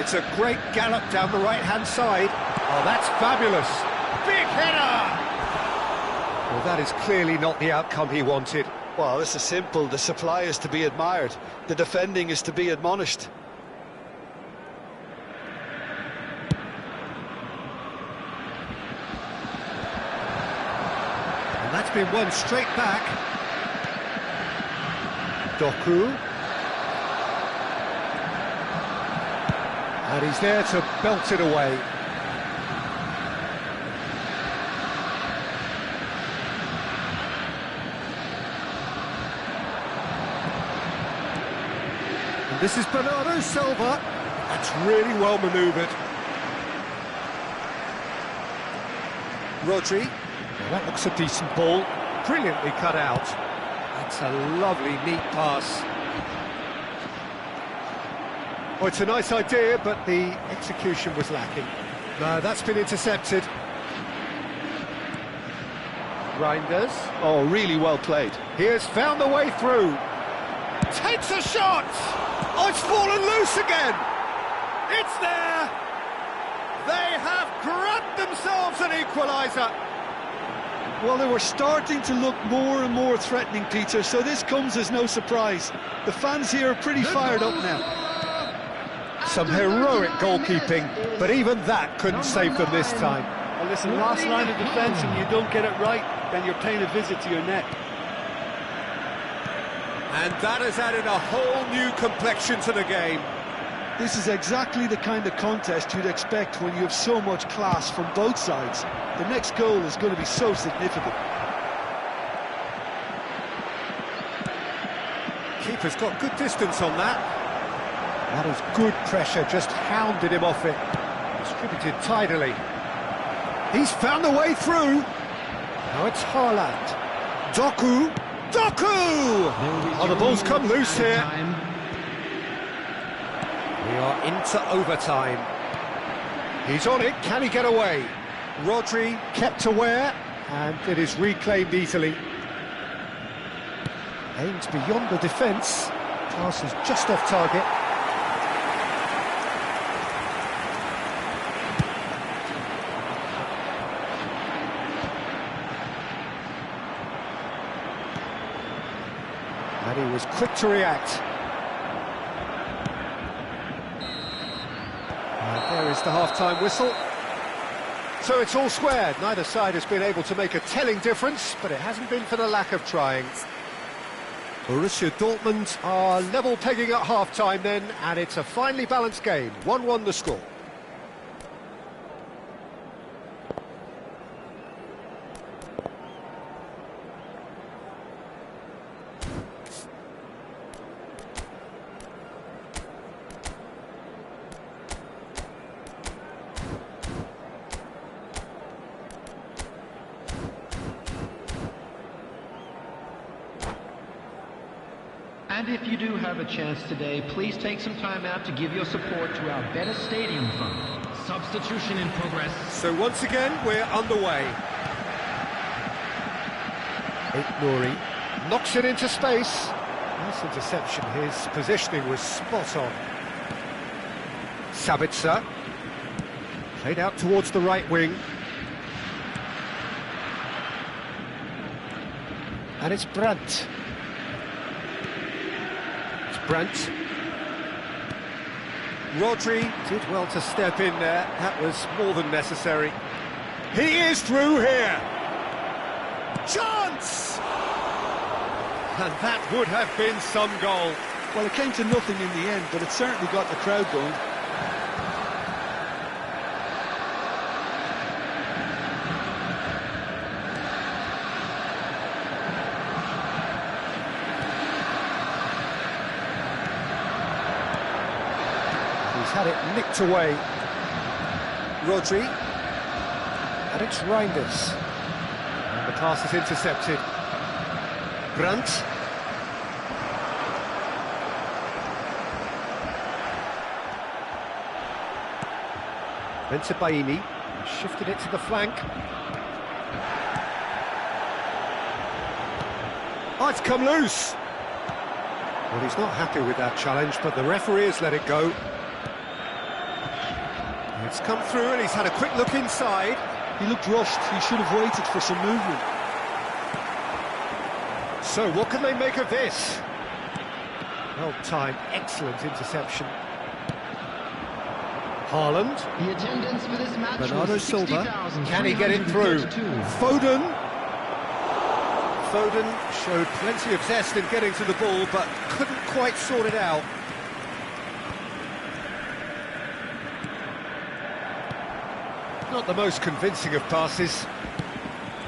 It's a great gallop down the right-hand side. Oh, that's fabulous! Big header! Well, that is clearly not the outcome he wanted. Well, this is simple. The supply is to be admired. The defending is to be admonished. That's been won straight back. Doku. And he's there to belt it away. And this is Bernardo Silva. That's really well manoeuvred. Rodri. Well, that looks a decent ball. Brilliantly cut out. That's a lovely, neat pass. Oh, it's a nice idea, but the execution was lacking. No, that's been intercepted. Reinders. Oh, really well played. He has found the way through. Takes a shot! Oh, it's fallen loose again! It's there! They have grabbed themselves an equaliser. Well, they were starting to look more and more threatening, Peter, so this comes as no surprise. The fans here are pretty fired up now. Some heroic goalkeeping, but even that couldn't save them this time. Well, listen, last line of defence, and you don't get it right, then you're paying a visit to your net. And that has added a whole new complexion to the game. This is exactly the kind of contest you'd expect when you have so much class from both sides. The next goal is going to be so significant. Keeper's got good distance on that. That is good pressure, just hounded him off it. Distributed tidily. He's found the way through. Now it's Haaland. Doku. Doku! Oh, the ball's come loose here. We are into overtime. He's on it, can he get away? Rodri kept aware, and it is reclaimed easily. Aims beyond the defence. Pass is just off target. And he was quick to react. And there is the half-time whistle. So it's all squared. Neither side has been able to make a telling difference, but it hasn't been for the lack of trying. Borussia Dortmund are level pegging at half-time then, and it's a finely balanced game. 1-1 the score. And if you do have a chance today, please take some time out to give your support to our Better Stadium Fund. Substitution in progress. So once again, we're underway. Nouri knocks it into space. Nice interception. His positioning was spot on. Sabitzer. Played out towards the right wing. And it's Brandt. Brandt. Rodri did well to step in there. That was more than necessary. He is through here. Chance! And that would have been some goal. Well, it came to nothing in the end, but it certainly got the crowd going. Had it nicked away. Rodri. And it's Reinders. And the pass is intercepted. Brandt. Bensebaini shifted it to the flank. Oh, it's come loose. Well, he's not happy with that challenge, but the referee has let it go. It's come through and he's had a quick look inside. He looked rushed. He should have waited for some movement. So what can they make of this? Well timed, excellent interception. Haaland. The attendance for this match Bernardo was Silva. Can he get it through? Foden. Foden showed plenty of zest in getting to the ball, but couldn't quite sort it out. Not the most convincing of passes.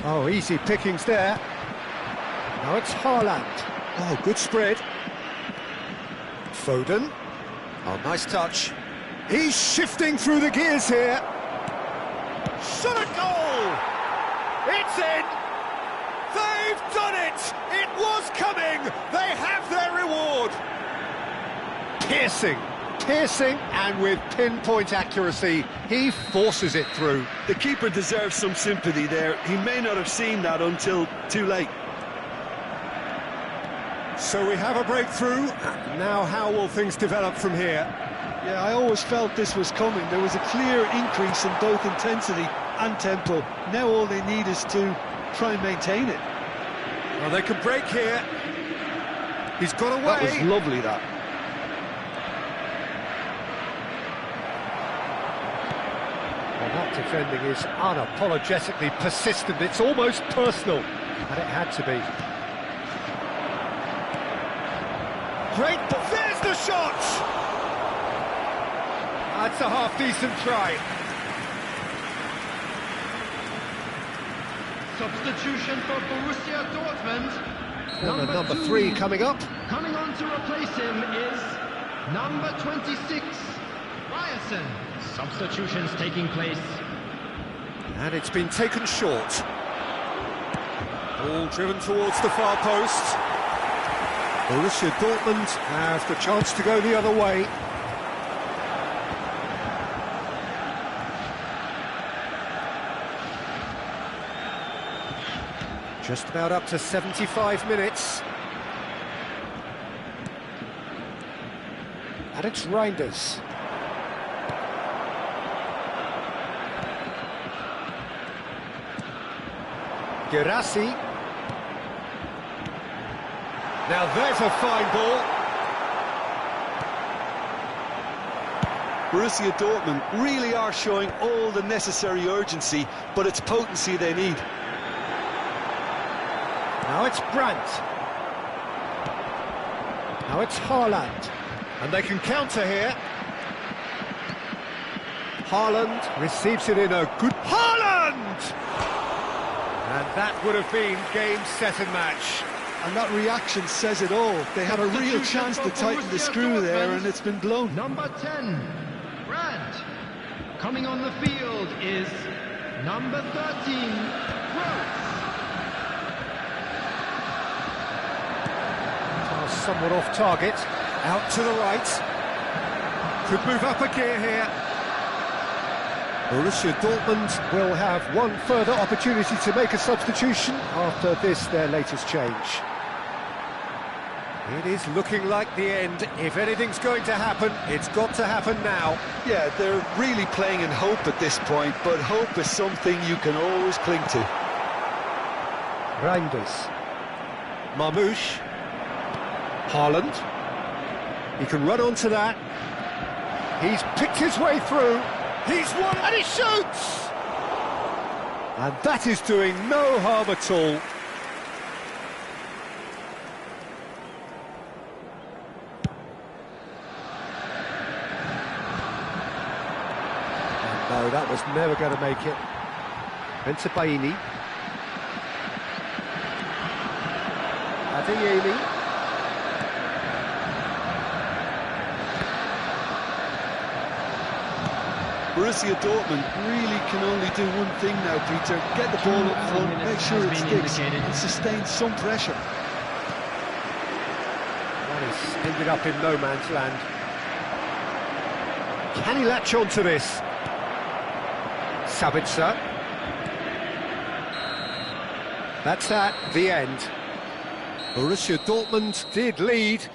Oh, easy pickings there. Now it's Haaland. Oh, good spread. Foden. Oh, nice touch. He's shifting through the gears here. Shot a goal! It's in! They've done it! It was coming! They have their reward! Piercing, and with pinpoint accuracy, he forces it through. The keeper deserves some sympathy there. He may not have seen that until too late. So we have a breakthrough. Now how will things develop from here? Yeah, I always felt this was coming. There was a clear increase in both intensity and tempo. Now all they need is to try and maintain it. Well, they can break here. He's got away. That was lovely, that. Well, that defending is unapologetically persistent. It's almost personal. And it had to be. Great, there's the shot! That's a half-decent try. Substitution for Borussia Dortmund. Number 3 coming up. Coming on to replace him is number 26, Ryerson. Substitutions taking place. And it's been taken short. Ball driven towards the far post. Borussia Dortmund has the chance to go the other way. Just about up to 75 minutes. And it's Reinders. Gerassi. Now there's a fine ball. Borussia Dortmund really are showing all the necessary urgency, but it's potency they need. Now it's Brandt. Now it's Haaland. And they can counter here. Haaland receives it in a good... Haaland! And that would have been game, set and match. And that reaction says it all. They had a real chance to tighten the screw there, and it's been blown. Number 10, Brandt. Coming on the field is number 13, Gross. Somewhat off target. Out to the right. Could move up a gear here. Borussia Dortmund will have one further opportunity to make a substitution after this, their latest change. It is looking like the end. If anything's going to happen, it's got to happen now. Yeah, they're really playing in hope at this point, but hope is something you can always cling to. Reinders. Marmouche. Haaland. He can run onto that. He's picked his way through. He's won, and he shoots! And that is doing no harm at all. And no, that was never going to make it. Bensebaini. Adeyemi. Borussia Dortmund really can only do one thing now, Peter. Get the ball up front, make sure it sticks, and sustain some pressure. That has ended up in no man's land. Can he latch on to this? Sabitzer. That's at the end. Borussia Dortmund did lead,